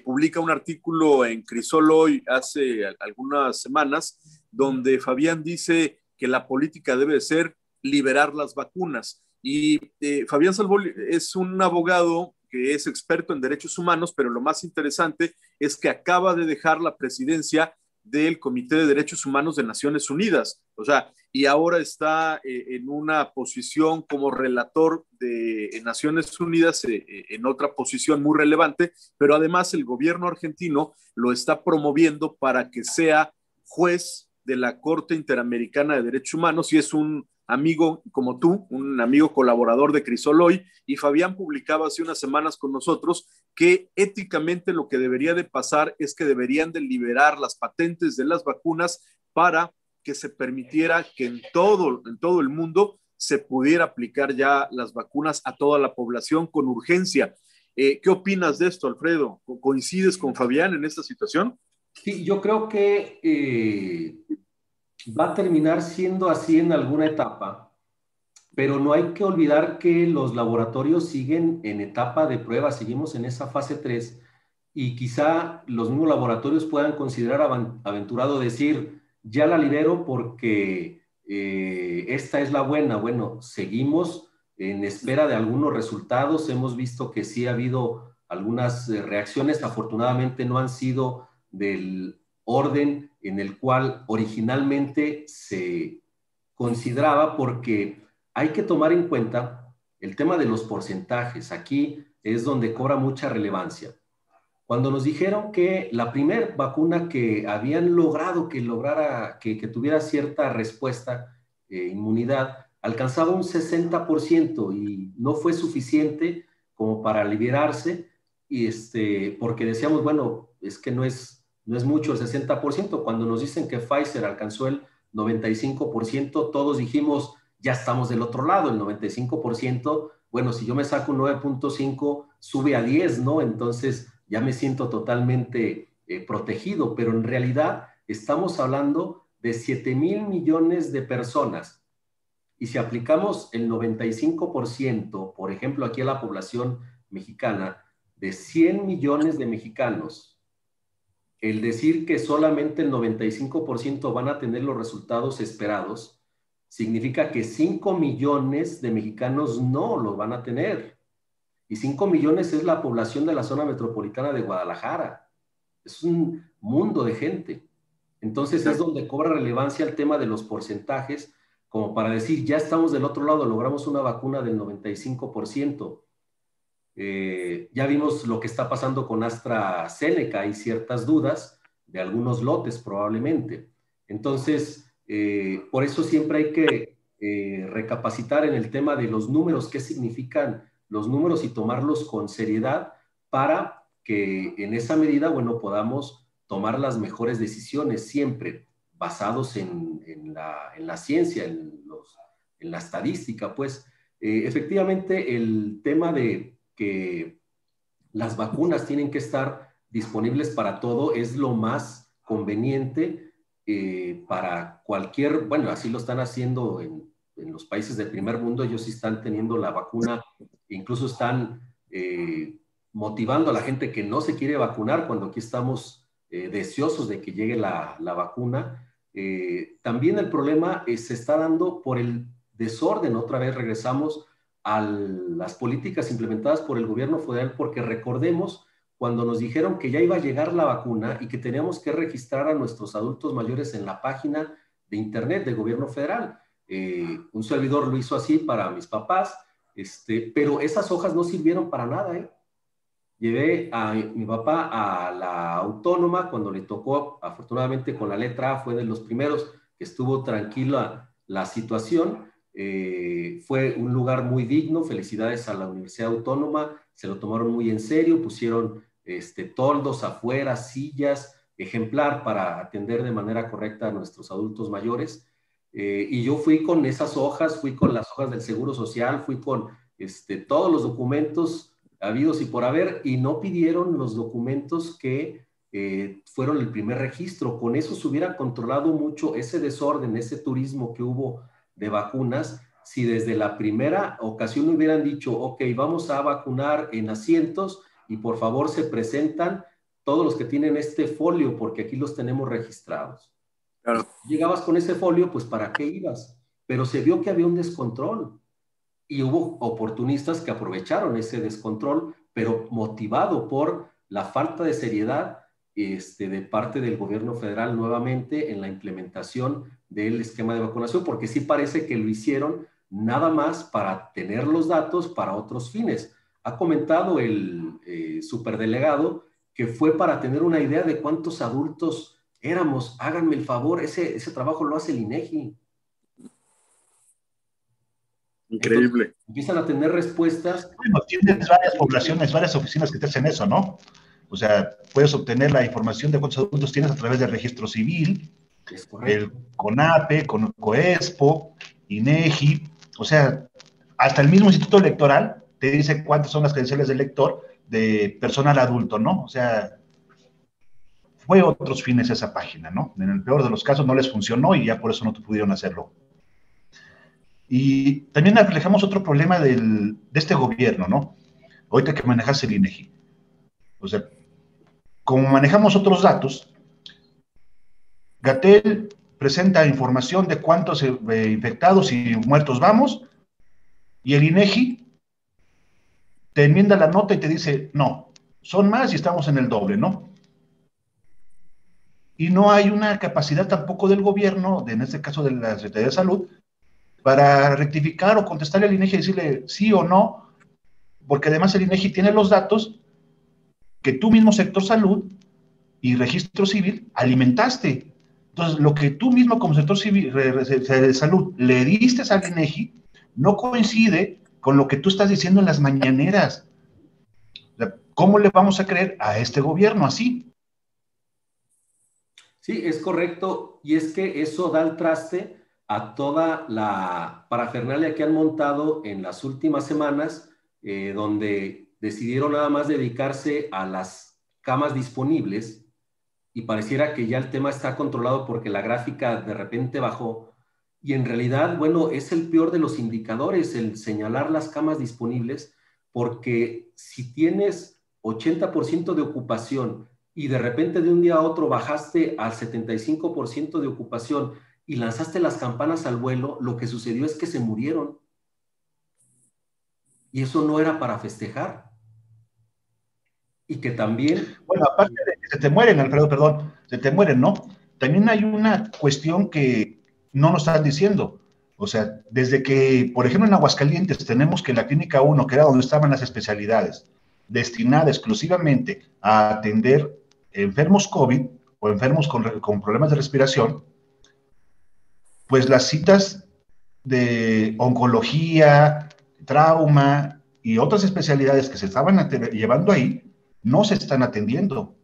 publica un artículo en Crisol hoy hace algunas semanas, donde Fabián dice que la política debe ser liberar las vacunas. Y Fabián Salvioli es un abogado que es experto en derechos humanos, pero lo más interesante es que acaba de dejar la presidencia del Comité de Derechos Humanos de Naciones Unidas. O sea, y ahora está en una posición como relator de Naciones Unidas, en otra posición muy relevante, pero además el gobierno argentino lo está promoviendo para que sea juez de la Corte Interamericana de Derechos Humanos y es un amigo como tú, un amigo colaborador de Crisol hoy, y Fabián publicaba hace unas semanas con nosotros que éticamente lo que debería de pasar es que deberían de liberar las patentes de las vacunas para que se permitiera que en todo el mundo se pudiera aplicar ya las vacunas a toda la población con urgencia. ¿Qué opinas de esto, Alfredo? ¿Coincides con Fabián en esta situación? Sí, yo creo que va a terminar siendo así en alguna etapa, pero no hay que olvidar que los laboratorios siguen en etapa de prueba, seguimos en esa fase 3 y quizá los mismos laboratorios puedan considerar aventurado decir, ya la libero porque esta es la buena. Bueno, seguimos en espera de algunos resultados, hemos visto que sí ha habido algunas reacciones, afortunadamente no han sido del orden en el cual originalmente se consideraba, porque hay que tomar en cuenta el tema de los porcentajes. Aquí es donde cobra mucha relevancia. Cuando nos dijeron que la primera vacuna que habían logrado que tuviera cierta respuesta, inmunidad, alcanzaba un 60% y no fue suficiente como para liberarse, y porque decíamos, bueno, es que no es mucho el 60%. Cuando nos dicen que Pfizer alcanzó el 95%, todos dijimos, ya estamos del otro lado, el 95%, bueno, si yo me saco un 9.5, sube a 10, ¿no? Entonces ya me siento totalmente protegido, pero en realidad estamos hablando de 7,000 millones de personas. Y si aplicamos el 95%, por ejemplo, aquí a la población mexicana, de 100 millones de mexicanos, el decir que solamente el 95% van a tener los resultados esperados, significa que 5 millones de mexicanos no los van a tener. Y 5 millones es la población de la zona metropolitana de Guadalajara. Es un mundo de gente. Entonces es donde cobra relevancia el tema de los porcentajes, como para decir, ya estamos del otro lado, logramos una vacuna del 95%. Ya vimos lo que está pasando con AstraZeneca, hay ciertas dudas de algunos lotes probablemente. Entonces, por eso siempre hay que recapacitar en el tema de los números, qué significan los números y tomarlos con seriedad para que en esa medida, bueno, podamos tomar las mejores decisiones siempre basados en la ciencia, en la estadística, pues. Efectivamente, el tema de que las vacunas tienen que estar disponibles para todo es lo más conveniente para cualquier, bueno, así lo están haciendo en los países del primer mundo, ellos sí están teniendo la vacuna, incluso están motivando a la gente que no se quiere vacunar cuando aquí estamos deseosos de que llegue la vacuna. También el problema se está dando por el desorden. Otra vez regresamos a las políticas implementadas por el gobierno federal, porque recordemos cuando nos dijeron que ya iba a llegar la vacuna y que teníamos que registrar a nuestros adultos mayores en la página de internet del gobierno federal. Un servidor lo hizo así para mis papás, pero esas hojas no sirvieron para nada, ¿eh? Llevé a mi papá a la autónoma cuando le tocó, afortunadamente con la letra A, fue de los primeros que estuvo tranquila la situación. Fue un lugar muy digno, felicidades a la Universidad Autónoma, se lo tomaron muy en serio, pusieron toldos afuera, sillas, ejemplar para atender de manera correcta a nuestros adultos mayores. Y yo fui con esas hojas, fui con las hojas del Seguro Social, fui con todos los documentos habidos y por haber, y no pidieron los documentos que fueron el primer registro. Con eso se hubiera controlado mucho ese desorden, ese turismo que hubo de vacunas, si desde la primera ocasión hubieran dicho, ok, vamos a vacunar en asientos y por favor se presentan todos los que tienen este folio, porque aquí los tenemos registrados. Claro. Llegabas con ese folio, pues ¿para qué ibas? Pero se vio que había un descontrol y hubo oportunistas que aprovecharon ese descontrol, pero motivado por la falta de seriedad de parte del gobierno federal nuevamente en la implementación del esquema de vacunación, porque sí parece que lo hicieron nada más para tener los datos para otros fines. Ha comentado el superdelegado que fue para tener una idea de cuántos adultos éramos. Háganme el favor, ese trabajo lo hace el INEGI. Increíble. Entonces, empiezan a tener respuestas. Bueno, tienes varias poblaciones, varias oficinas que te hacen eso, ¿no? O sea, puedes obtener la información de cuántos adultos tienes a través del registro civil, el CONAPE, COESPO, INEGI, o sea, hasta el mismo Instituto Electoral te dice cuántas son las credenciales del elector de personal adulto, ¿no? O sea, fue otros fines esa página, ¿no? En el peor de los casos no les funcionó y ya por eso no pudieron hacerlo. Y también reflejamos otro problema de este gobierno, ¿no? Ahorita que manejas el INEGI. O sea, como manejamos otros datos, Gatell presenta información de cuántos infectados y muertos vamos, y el INEGI te enmienda la nota y te dice, no, son más y estamos en el doble, ¿no? Y no hay una capacidad tampoco del gobierno, en este caso de la Secretaría de Salud, para rectificar o contestarle al INEGI y decirle sí o no, porque además el INEGI tiene los datos que tú mismo, sector salud y registro civil, alimentaste. Entonces, lo que tú mismo como sector civil, de salud le diste al INEGI no coincide con lo que tú estás diciendo en las mañaneras. O sea, ¿cómo le vamos a creer a este gobierno así? Sí, es correcto, y es que eso da el traste a toda la parafernalia que han montado en las últimas semanas, donde decidieron nada más dedicarse a las camas disponibles y pareciera que ya el tema está controlado porque la gráfica de repente bajó, y en realidad, bueno, es el peor de los indicadores el señalar las camas disponibles, porque si tienes 80% de ocupación y de repente de un día a otro bajaste al 75% de ocupación y lanzaste las campanas al vuelo, lo que sucedió es que se murieron. Y eso no era para festejar. Y que también... Bueno, aparte de que se te mueren, Alfredo, perdón, se te mueren, ¿no? También hay una cuestión que no nos están diciendo. O sea, desde que, por ejemplo, en Aguascalientes tenemos que la Clínica 1, que era donde estaban las especialidades, destinada exclusivamente a atender enfermos COVID o enfermos con problemas de respiración, pues las citas de oncología, trauma y otras especialidades que se estaban llevando ahí, no se están atendiendo.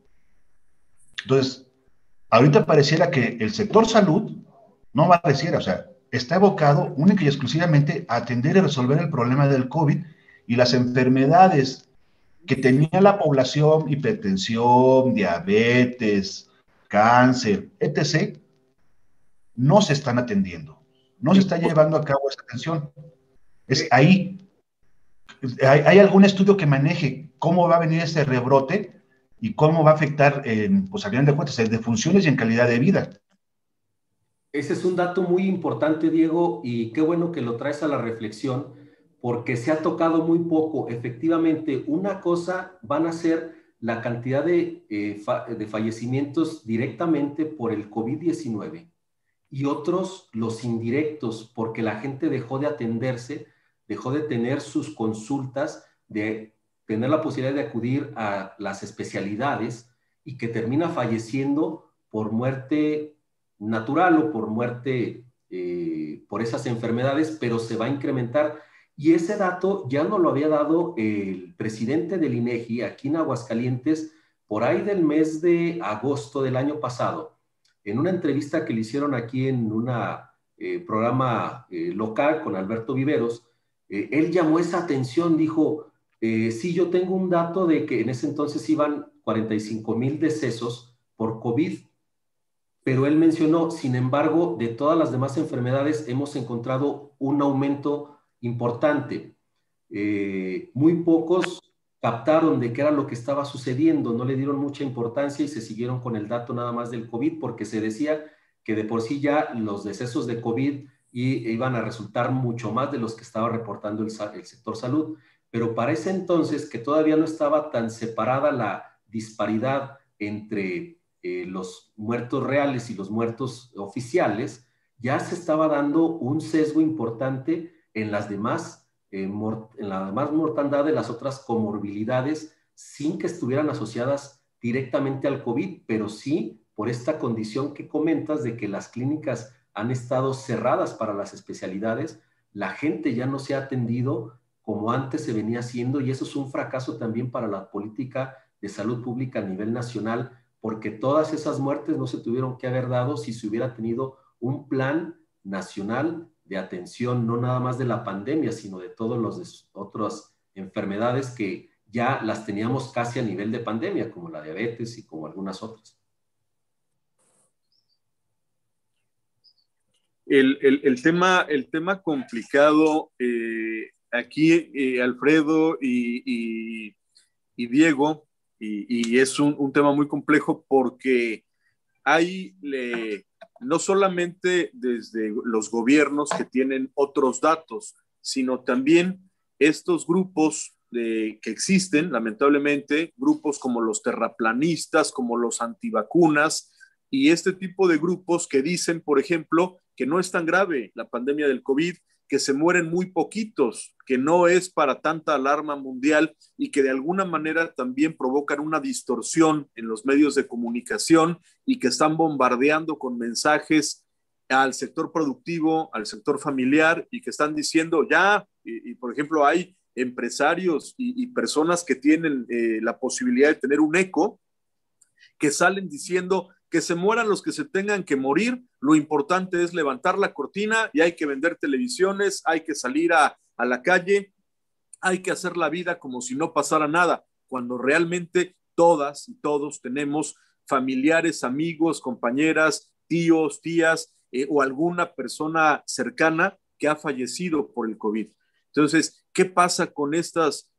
Entonces, ahorita pareciera que el sector salud, no pareciera, o sea, está evocado única y exclusivamente a atender y resolver el problema del COVID y las enfermedades que tenía la población, hipertensión, diabetes, cáncer, etc., no se están atendiendo. No se está llevando a cabo esa atención. Es ahí. ¿Hay algún estudio que maneje cómo va a venir ese rebrote y cómo va a afectar, pues, al final de cuentas, en defunciones y en calidad de vida? Ese es un dato muy importante, Diego, y qué bueno que lo traes a la reflexión, porque se ha tocado muy poco. Efectivamente, una cosa van a ser la cantidad de fallecimientos directamente por el COVID-19 y otros los indirectos, porque la gente dejó de atenderse, dejó de tener sus consultas, de tener la posibilidad de acudir a las especialidades y que termina falleciendo por muerte natural o por muerte por esas enfermedades, pero se va a incrementar. Y ese dato ya nos lo había dado el presidente del INEGI aquí en Aguascalientes por ahí del mes de agosto del año pasado, en una entrevista que le hicieron aquí en un programa local con Alberto Viveros, él llamó esa atención, dijo, sí, yo tengo un dato de que en ese entonces iban 45,000 decesos por COVID, pero él mencionó, sin embargo, de todas las demás enfermedades hemos encontrado un aumento importante. Muy pocos captaron de qué era lo que estaba sucediendo, no le dieron mucha importancia y se siguieron con el dato nada más del COVID, porque se decía que de por sí ya los decesos de COVID iban a resultar mucho más de los que estaba reportando el sector salud. Pero para ese entonces, que todavía no estaba tan separada la disparidad entre los muertos reales y los muertos oficiales, ya se estaba dando un sesgo importante en las demás, en la demás mortandad de las otras comorbilidades, sin que estuvieran asociadas directamente al COVID, pero sí por esta condición que comentas de que las clínicas han estado cerradas para las especialidades, la gente ya no se ha atendido como antes se venía haciendo, y eso es un fracaso también para la política de salud pública a nivel nacional, porque todas esas muertes no se tuvieron que haber dado si se hubiera tenido un plan nacional de atención, no nada más de la pandemia, sino de todas las otras enfermedades que ya las teníamos casi a nivel de pandemia, como la diabetes y como algunas otras. El tema complicado aquí, Alfredo y Diego, y es un tema muy complejo porque hay no solamente desde los gobiernos que tienen otros datos, sino también estos grupos que existen, lamentablemente, grupos como los terraplanistas, como los antivacunas, y este tipo de grupos que dicen, por ejemplo, que no es tan grave la pandemia del COVID, que se mueren muy poquitos, que no es para tanta alarma mundial y que de alguna manera también provocan una distorsión en los medios de comunicación y que están bombardeando con mensajes al sector productivo, al sector familiar, y que están diciendo ya, por ejemplo, hay empresarios y personas que tienen la posibilidad de tener un eco, que salen diciendo que se mueran los que se tengan que morir, lo importante es levantar la cortina y hay que vender televisiones, hay que salir a la calle, hay que hacer la vida como si no pasara nada, cuando realmente todas y todos tenemos familiares, amigos, compañeras, tíos, tías o alguna persona cercana que ha fallecido por el COVID. Entonces, ¿qué pasa con estos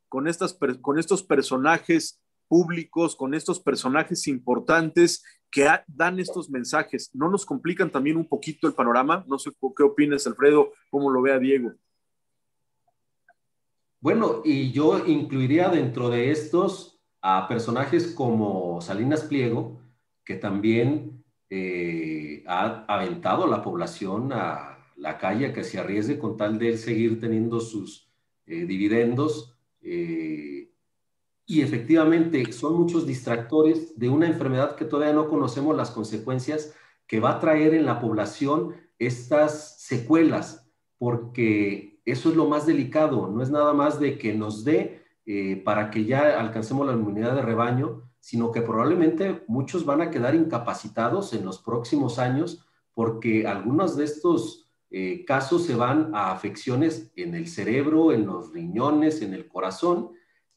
personajes públicos, con estos personajes importantes que dan estos mensajes? ¿No nos complican también un poquito el panorama? No sé qué opinas, Alfredo, cómo lo vea Diego. Bueno, y yo incluiría dentro de estos a personajes como Salinas Pliego, que también ha aventado a la población a la calle a que se arriesgue con tal de seguir teniendo sus dividendos. Y efectivamente son muchos distractores de una enfermedad que todavía no conocemos las consecuencias que va a traer en la población estas secuelas, porque eso es lo más delicado, no es nada más de que nos dé para que ya alcancemos la inmunidad de rebaño, sino que probablemente muchos van a quedar incapacitados en los próximos años porque algunos de estos casos se van a afecciones en el cerebro, en los riñones, en el corazón,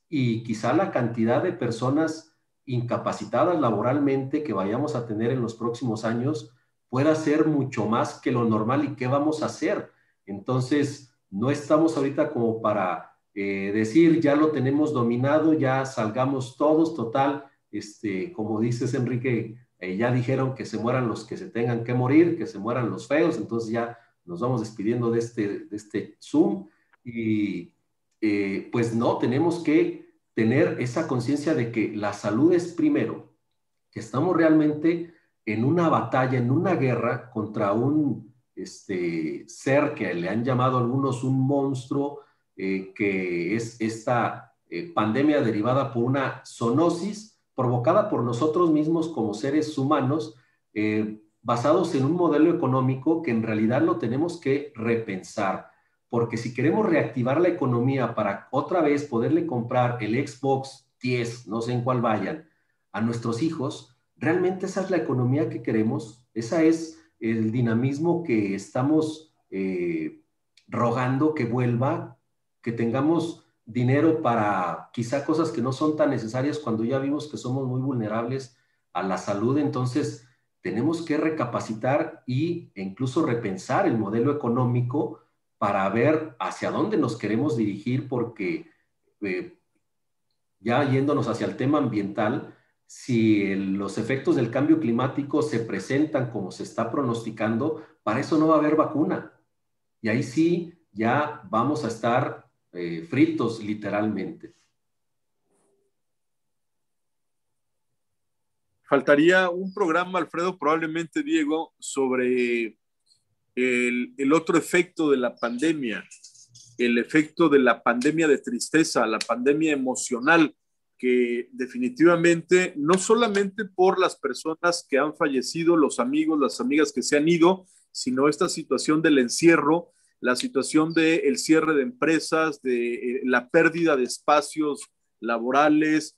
y quizá la cantidad de personas incapacitadas laboralmente que vayamos a tener en los próximos años pueda ser mucho más que lo normal. ¿Y qué vamos a hacer? Entonces, no estamos ahorita como para decir ya lo tenemos dominado, ya salgamos todos, total, como dices, Enrique, ya dijeron que se mueran los que se tengan que morir, que se mueran los feos, entonces ya nos vamos despidiendo de este Zoom y pues no, tenemos que tener esa conciencia de que la salud es primero, que estamos realmente en una batalla, en una guerra contra un ser que le han llamado algunos un monstruo, que es esta pandemia derivada por una zoonosis provocada por nosotros mismos como seres humanos, basados en un modelo económico que en realidad lo tenemos que repensar. Porque si queremos reactivar la economía para otra vez poderle comprar el Xbox 10, no sé en cuál vayan, a nuestros hijos, ¿realmente esa es la economía que queremos? ¿Esa es el dinamismo que estamos rogando que vuelva? Que tengamos dinero para quizá cosas que no son tan necesarias cuando ya vimos que somos muy vulnerables a la salud. Entonces tenemos que recapacitar e incluso repensar el modelo económico para ver hacia dónde nos queremos dirigir, porque ya yéndonos hacia el tema ambiental, si los efectos del cambio climático se presentan como se está pronosticando, para eso no va a haber vacuna. Y ahí sí ya vamos a estar fritos literalmente. Faltaría un programa, Alfredo, probablemente, Diego, sobre el otro efecto de la pandemia, el efecto de la pandemia de tristeza, la pandemia emocional, que definitivamente, no solamente por las personas que han fallecido, los amigos, las amigas que se han ido, sino esta situación del encierro, la situación del cierre de empresas, de la pérdida de espacios laborales.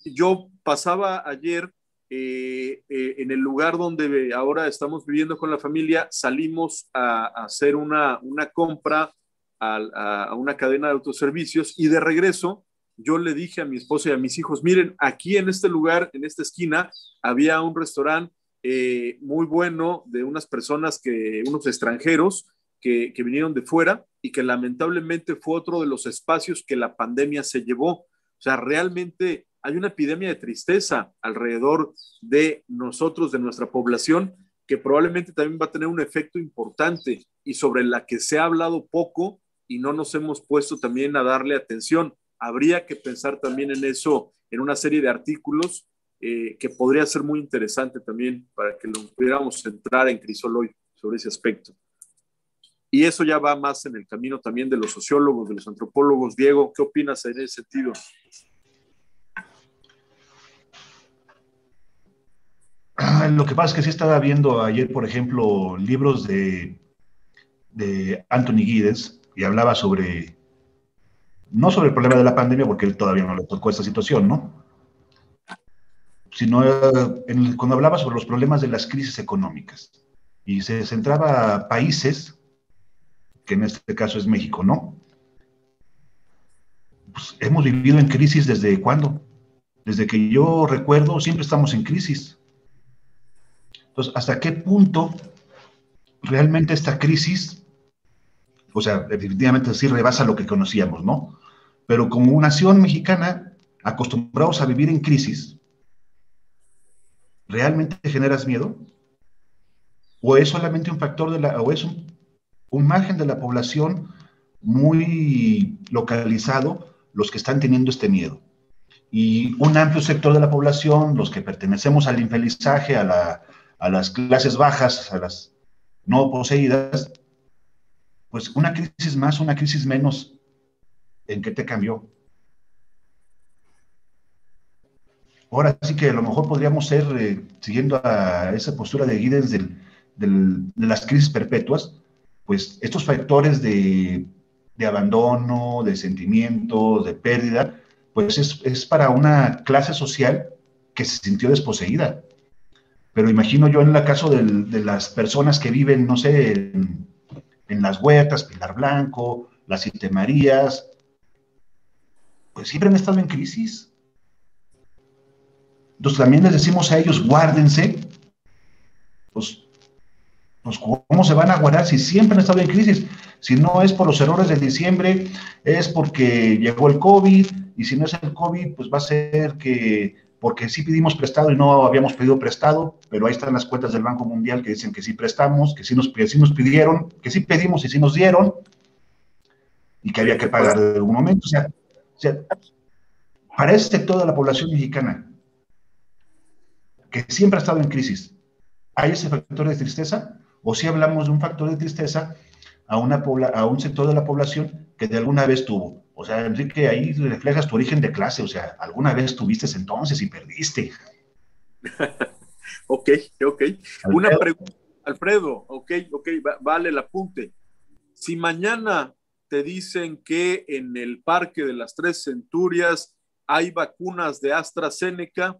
Yo pasaba ayer en el lugar donde ahora estamos viviendo con la familia, salimos a hacer una compra a una cadena de autoservicios y de regreso yo le dije a mi esposa y a mis hijos, miren, aquí en este lugar, en esta esquina, había un restaurante muy bueno de unas personas, unos extranjeros que vinieron de fuera y que lamentablemente fue otro de los espacios que la pandemia se llevó. O sea, realmente hay una epidemia de tristeza alrededor de nosotros, de nuestra población, que probablemente también va a tener un efecto importante y sobre la que se ha hablado poco y no nos hemos puesto también a darle atención. Habría que pensar también en eso, en una serie de artículos que podría ser muy interesante también para que lo pudiéramos centrar en Crisol hoy sobre ese aspecto. Y eso ya va más en el camino también de los sociólogos, de los antropólogos. Diego, ¿qué opinas en ese sentido? Lo que pasa es que sí estaba viendo ayer, por ejemplo, libros de Anthony Giddens y hablaba sobre, no sobre el problema de la pandemia, porque él todavía no le tocó esta situación, ¿no? Sino cuando hablaba sobre los problemas de las crisis económicas. Y se centraba a países, que en este caso es México, ¿no? Pues hemos vivido en crisis ¿desde cuándo? Desde que yo recuerdo, siempre estamos en crisis. Entonces, ¿hasta qué punto realmente esta crisis, o sea, definitivamente sí rebasa lo que conocíamos, ¿no? Pero como nación mexicana, acostumbrados a vivir en crisis, ¿realmente generas miedo? ¿O es solamente un factor o es un margen de la población muy localizado los que están teniendo este miedo? Y un amplio sector de la población, los que pertenecemos al infelizaje, a las clases bajas, a las no poseídas, pues una crisis más, una crisis menos, ¿en qué te cambió? Ahora sí que a lo mejor podríamos ser, siguiendo a esa postura de Giddens de las crisis perpetuas, pues estos factores de abandono, de sentimiento, de pérdida, pues es para una clase social que se sintió desposeída. Pero imagino yo en el caso de las personas que viven, no sé, en las Huertas, Pilar Blanco, las Siete Marías, pues siempre han estado en crisis. Entonces también les decimos a ellos, guárdense, pues ¿cómo se van a guardar si siempre han estado en crisis? Si no es por los errores de diciembre, es porque llegó el COVID, y si no es el COVID, pues va a ser que porque sí pedimos prestado y no habíamos pedido prestado, pero ahí están las cuentas del Banco Mundial que dicen que sí prestamos, que sí nos pidieron, que sí pedimos y sí nos dieron, y que había que pagar de algún momento. O sea, para ese sector de la población mexicana, que siempre ha estado en crisis, ¿hay ese factor de tristeza? ¿O si hablamos de un factor de tristeza a un sector de la población que de alguna vez tuvo? O sea, Enrique, ahí reflejas tu origen de clase, o sea, alguna vez tuviste entonces y perdiste. Ok. Una pregunta, Alfredo, ok, vale el apunte. Si mañana te dicen que en el Parque de las Tres Centurias hay vacunas de AstraZeneca.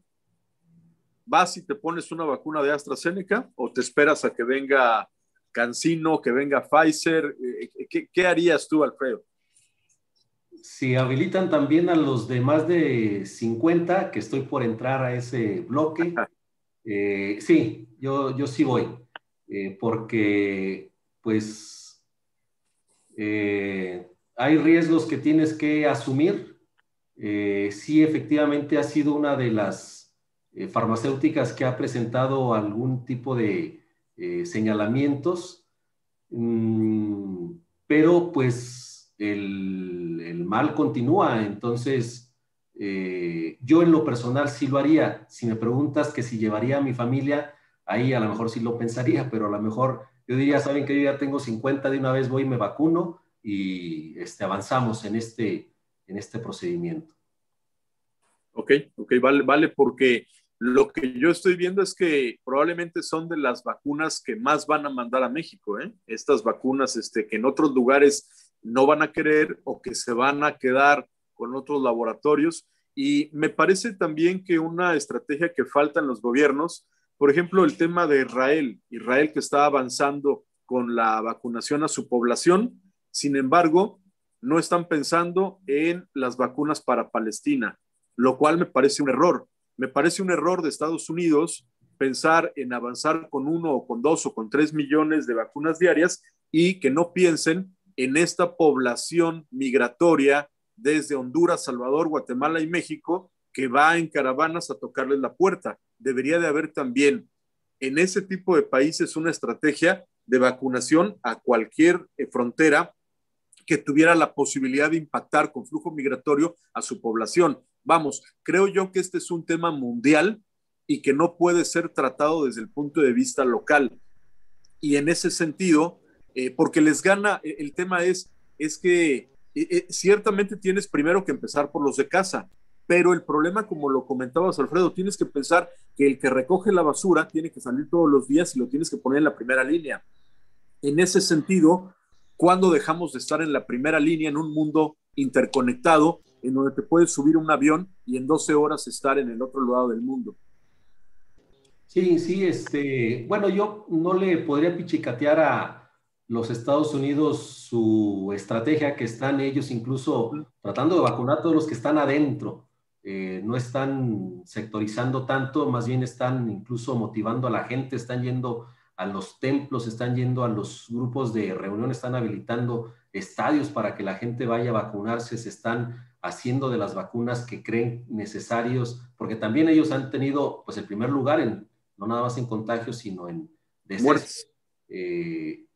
¿Vas y te pones una vacuna de AstraZeneca o te esperas a que venga CanSino, que venga Pfizer? ¿Qué harías tú, Alfredo? Si habilitan también a los de más de 50, que estoy por entrar a ese bloque, sí, yo sí voy, porque pues hay riesgos que tienes que asumir. Sí, efectivamente ha sido una de las farmacéuticas que ha presentado algún tipo de señalamientos, mm, pero pues el mal continúa. Entonces, yo en lo personal sí lo haría. Si me preguntas que si llevaría a mi familia, ahí a lo mejor sí lo pensaría, pero a lo mejor yo diría, saben que yo ya tengo 50, de una vez voy y me vacuno y avanzamos en este procedimiento. Ok, vale, porque lo que yo estoy viendo es que probablemente son de las vacunas que más van a mandar a México, ¿eh? Estas vacunas que en otros lugares no van a querer o que se van a quedar con otros laboratorios. Y me parece también que una estrategia que falta en los gobiernos, por ejemplo, el tema de Israel que está avanzando con la vacunación a su población, sin embargo, no están pensando en las vacunas para Palestina, lo cual me parece un error. Me parece un error de Estados Unidos pensar en avanzar con 1 o con 2 o con 3 millones de vacunas diarias y que no piensen en esta población migratoria desde Honduras, Salvador, Guatemala y México que va en caravanas a tocarles la puerta. Debería de haber también en ese tipo de países una estrategia de vacunación a cualquier frontera que tuviera la posibilidad de impactar con flujo migratorio a su población. Vamos, creo yo que este es un tema mundial y que no puede ser tratado desde el punto de vista local. Y en ese sentido, porque les gana, el tema es que ciertamente tienes primero que empezar por los de casa, pero el problema, como lo comentabas, Alfredo, tienes que pensar que el que recoge la basura tiene que salir todos los días y lo tienes que poner en la primera línea. En ese sentido, ¿cuándo dejamos de estar en la primera línea en un mundo interconectado en donde te puedes subir un avión y en 12 horas estar en el otro lado del mundo? Sí, sí, bueno, yo no le podría pichicatear a los Estados Unidos su estrategia, que están ellos incluso tratando de vacunar a todos los que están adentro. No están sectorizando tanto, más bien están incluso motivando a la gente, están yendo a los templos, están yendo a los grupos de reunión, están habilitando estadios para que la gente vaya a vacunarse, se están haciendo de las vacunas que creen necesarios, porque también ellos han tenido pues el primer lugar no nada más en contagios, sino en decesos. Muertes.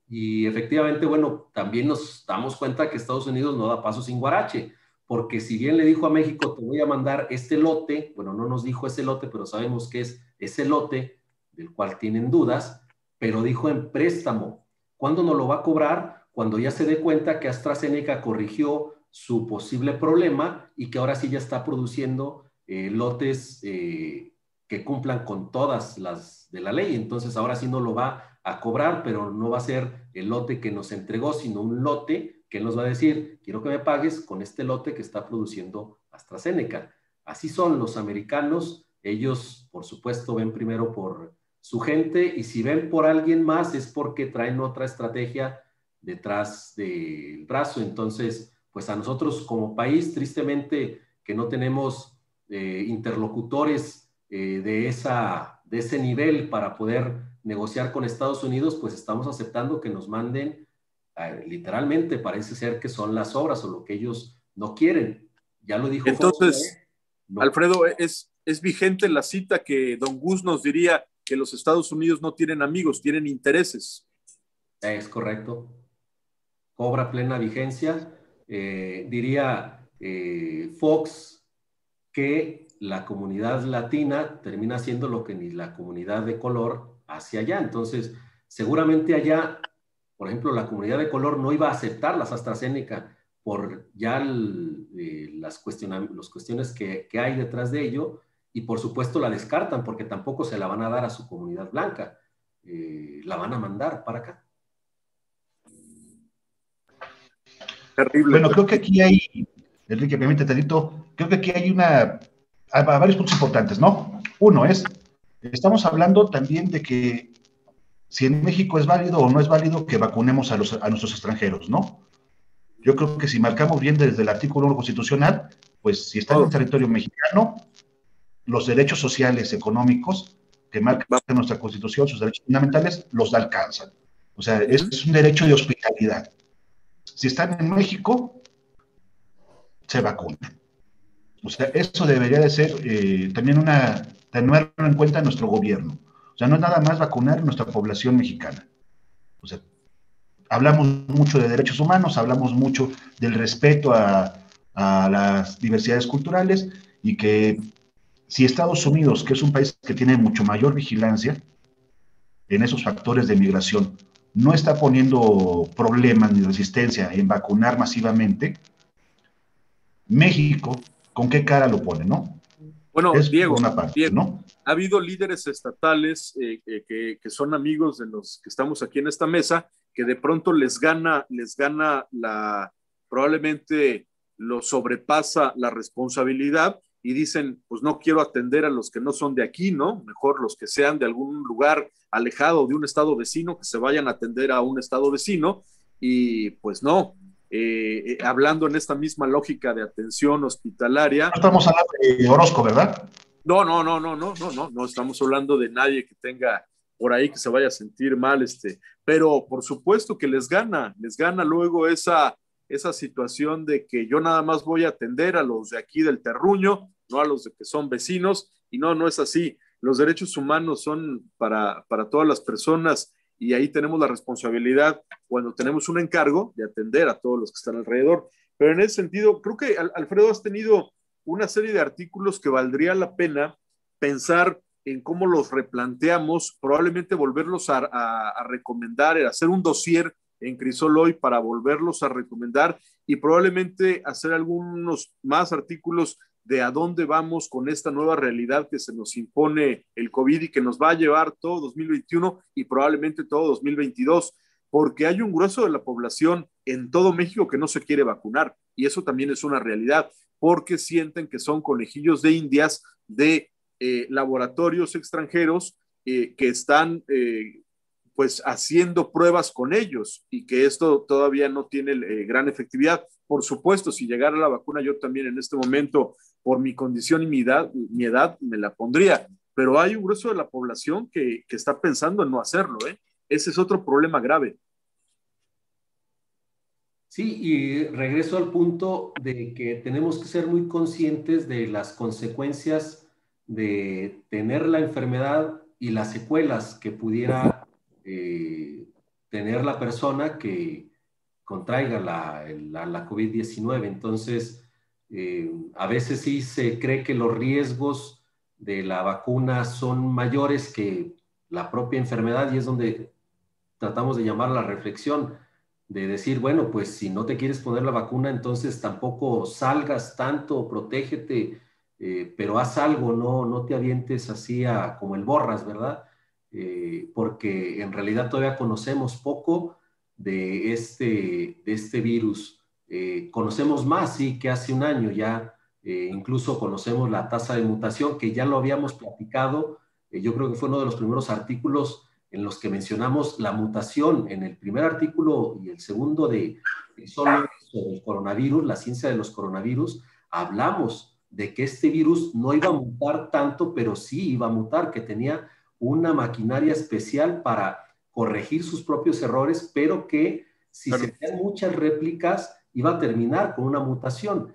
Y efectivamente, bueno, también nos damos cuenta que Estados Unidos no da paso sin guarache, porque si bien le dijo a México, te voy a mandar este lote, bueno, no nos dijo ese lote, pero sabemos que es ese lote, del cual tienen dudas, pero dijo en préstamo. ¿Cuándo nos lo va a cobrar? Cuando ya se dé cuenta que AstraZeneca corrigió su posible problema y que ahora sí ya está produciendo lotes que cumplan con todas las de la ley. Entonces ahora sí no lo va a cobrar, pero no va a ser el lote que nos entregó, sino un lote que él nos va a decir, quiero que me pagues con este lote que está produciendo AstraZeneca. Así son los americanos. Ellos, por supuesto, ven primero por su gente, y si ven por alguien más es porque traen otra estrategia detrás del brazo. Entonces, pues a nosotros como país, tristemente, que no tenemos interlocutores de ese nivel para poder negociar con Estados Unidos, pues estamos aceptando que nos manden, literalmente parece ser que son las obras o lo que ellos no quieren. Ya lo dijo Fox, Entonces, no. Alfredo, es vigente la cita que Don Gus nos diría que los Estados Unidos no tienen amigos, tienen intereses. Es correcto. Cobra plena vigencia. Diría Fox que la comunidad latina termina siendo lo que ni la comunidad de color hacia allá. Entonces, seguramente allá, por ejemplo, la comunidad de color no iba a aceptar las AstraZeneca por ya las cuestiones que hay detrás de ello, y por supuesto la descartan porque tampoco se la van a dar a su comunidad blanca. La van a mandar para acá. Terrible. Bueno, creo que aquí hay Enrique, permítete, Talito, creo que aquí hay varios puntos importantes, ¿no? Uno es, estamos hablando también de que si en México es válido o no es válido que vacunemos a nuestros extranjeros, ¿no? Yo creo que si marcamos bien desde el artículo 1 constitucional, pues si están en Todos. territorio mexicano, los derechos sociales, económicos que marca nuestra constitución, sus derechos fundamentales, los alcanzan. O sea, es un derecho de hospitalidad. Si están en México, se vacunan. O sea, eso debería de ser también tenerlo en cuenta nuestro gobierno. O sea, no es nada más vacunar a nuestra población mexicana. O sea, hablamos mucho de derechos humanos, hablamos mucho del respeto a las diversidades culturales y que si Estados Unidos, que es un país que tiene mucho mayor vigilancia en esos factores de migración, no está poniendo problemas ni resistencia en vacunar masivamente, México, ¿con qué cara lo pone, no? Bueno, Es por una parte, Diego, ¿no? ha habido líderes estatales que son amigos de los que estamos aquí en esta mesa, que de pronto les gana probablemente lo sobrepasa la responsabilidad y dicen, pues no quiero atender a los que no son de aquí, ¿no? Mejor los que sean de algún lugar alejado de un estado vecino, que se vayan a atender a un estado vecino y pues no, hablando en esta misma lógica de atención hospitalaria. No estamos hablando de Orozco, ¿verdad? No, no, no, no, no, no, no, no estamos hablando de nadie que tenga por ahí que se vaya a sentir mal, pero por supuesto que les gana luego esa situación de que yo nada más voy a atender a los de aquí del terruño, no a los de que son vecinos, y no, no es así. Los derechos humanos son para todas las personas y ahí tenemos la responsabilidad cuando tenemos un encargo de atender a todos los que están alrededor. Pero en ese sentido, creo que Alfredo has tenido una serie de artículos que valdría la pena pensar en cómo los replanteamos, probablemente volverlos a recomendar, hacer un dossier en Crisol hoy para volverlos a recomendar y probablemente hacer algunos más artículos de a dónde vamos con esta nueva realidad que se nos impone el COVID y que nos va a llevar todo 2021 y probablemente todo 2022, porque hay un grueso de la población en todo México que no se quiere vacunar y eso también es una realidad porque sienten que son conejillos de indias de laboratorios extranjeros que están pues haciendo pruebas con ellos y que esto todavía no tiene gran efectividad. Por supuesto, si llegara la vacuna, yo también en este momento, por mi condición y mi edad me la pondría, pero hay un grueso de la población que está pensando en no hacerlo, ¿eh? Ese es otro problema grave. Sí, y regreso al punto de que tenemos que ser muy conscientes de las consecuencias de tener la enfermedad y las secuelas que pudiera tener la persona que contraiga la COVID-19. Entonces, a veces sí se cree que los riesgos de la vacuna son mayores que la propia enfermedad y es donde tratamos de llamar la reflexión de decir, bueno, pues si no te quieres poner la vacuna, entonces tampoco salgas tanto, protégete, pero haz algo, no te avientes así como el borras, ¿verdad? Porque en realidad todavía conocemos poco de este virus. Conocemos más, sí, que hace un año ya, incluso conocemos la tasa de mutación, que ya lo habíamos platicado, yo creo que fue uno de los primeros artículos en los que mencionamos la mutación en el primer artículo y el segundo de sobre el coronavirus, la ciencia de los coronavirus, hablamos de que este virus no iba a mutar tanto, pero sí iba a mutar, que tenía una maquinaria especial para corregir sus propios errores, pero que si se hacían muchas réplicas iba a terminar con una mutación.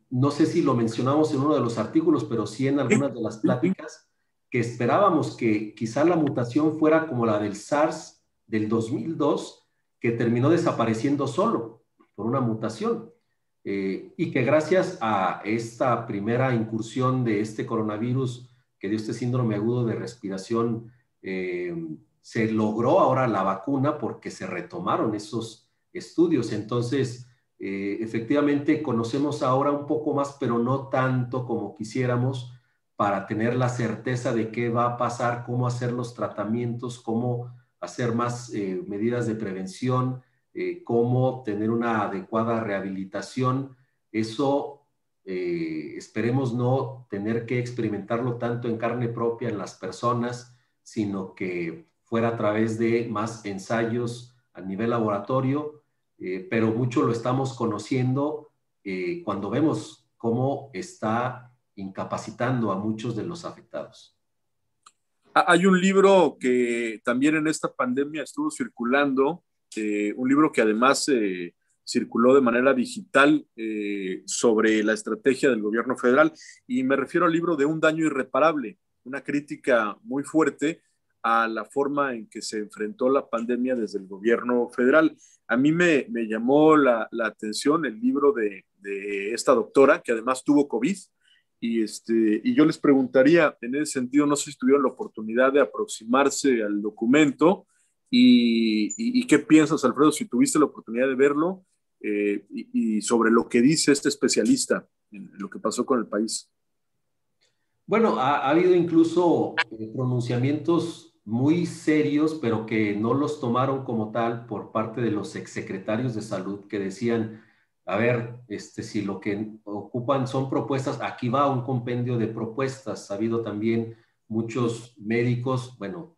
No sé si lo mencionamos en uno de los artículos, pero sí en algunas de las pláticas, que esperábamos que quizá la mutación fuera como la del SARS del 2002, que terminó desapareciendo solo por una mutación. Y que gracias a esta primera incursión de este coronavirus que dio este síndrome agudo de respiración, se logró ahora la vacuna porque se retomaron esos estudios. Entonces, efectivamente conocemos ahora un poco más, pero no tanto como quisiéramos, para tener la certeza de qué va a pasar, cómo hacer los tratamientos, cómo hacer más medidas de prevención, cómo tener una adecuada rehabilitación. eso esperemos no tener que experimentarlo tanto en carne propia en las personas, sino que fuera a través de más ensayos a nivel laboratorio, pero mucho lo estamos conociendo cuando vemos cómo está incapacitando a muchos de los afectados. Hay un libro que también en esta pandemia estuvo circulando, un libro que además circuló de manera digital sobre la estrategia del gobierno federal, y me refiero al libro de Un daño irreparable, una crítica muy fuerte a la forma en que se enfrentó la pandemia desde el gobierno federal. A mí me llamó la atención el libro de esta doctora, que además tuvo COVID, y yo les preguntaría, en ese sentido, no sé si tuvieron la oportunidad de aproximarse al documento y qué piensas, Alfredo, si tuviste la oportunidad de verlo y sobre lo que dice este especialista en lo que pasó con el país. Bueno, ha habido incluso pronunciamientos muy serios, pero que no los tomaron como tal por parte de los exsecretarios de salud que decían, a ver, si lo que ocupan son propuestas, aquí va un compendio de propuestas. Ha habido también muchos médicos, bueno,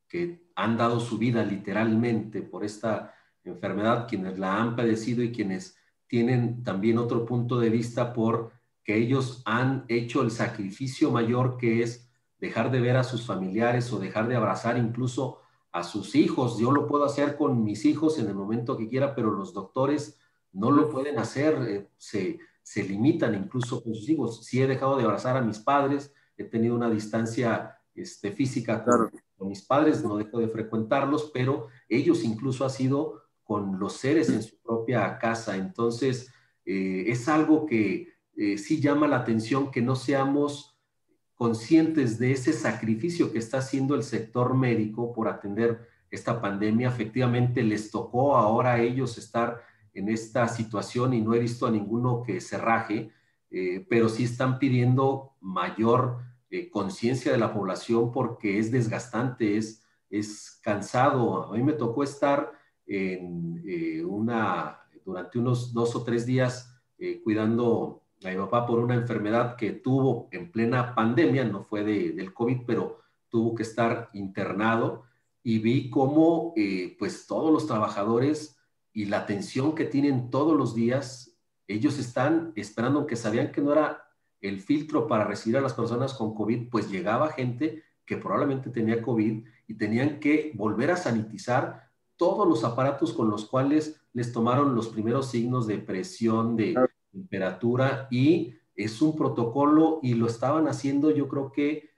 que han dado su vida literalmente por esta enfermedad, quienes la han padecido y quienes tienen también otro punto de vista por que ellos han hecho el sacrificio mayor, que es dejar de ver a sus familiares o dejar de abrazar incluso a sus hijos. Yo lo puedo hacer con mis hijos en el momento que quiera, pero los doctores no lo pueden hacer, se limitan incluso con sus hijos. Sí he dejado de abrazar a mis padres, he tenido una distancia física Claro. con mis padres, no dejo de frecuentarlos, pero ellos incluso han sido con los seres en su propia casa. Entonces, es algo que sí llama la atención, que no seamos conscientes de ese sacrificio que está haciendo el sector médico por atender esta pandemia. Efectivamente, les tocó ahora a ellos estar en esta situación y no he visto a ninguno que se raje, pero sí están pidiendo mayor conciencia de la población porque es desgastante, es cansado. A mí me tocó estar en durante unos 2 o 3 días cuidando a mi papá por una enfermedad que tuvo en plena pandemia, no fue del COVID, pero tuvo que estar internado, y vi cómo pues todos los trabajadores y la atención que tienen todos los días, ellos están esperando, aunque sabían que no era el filtro para recibir a las personas con COVID, pues llegaba gente que probablemente tenía COVID y tenían que volver a sanitizar todos los aparatos con los cuales les tomaron los primeros signos de presión, de temperatura, y es un protocolo y lo estaban haciendo yo creo que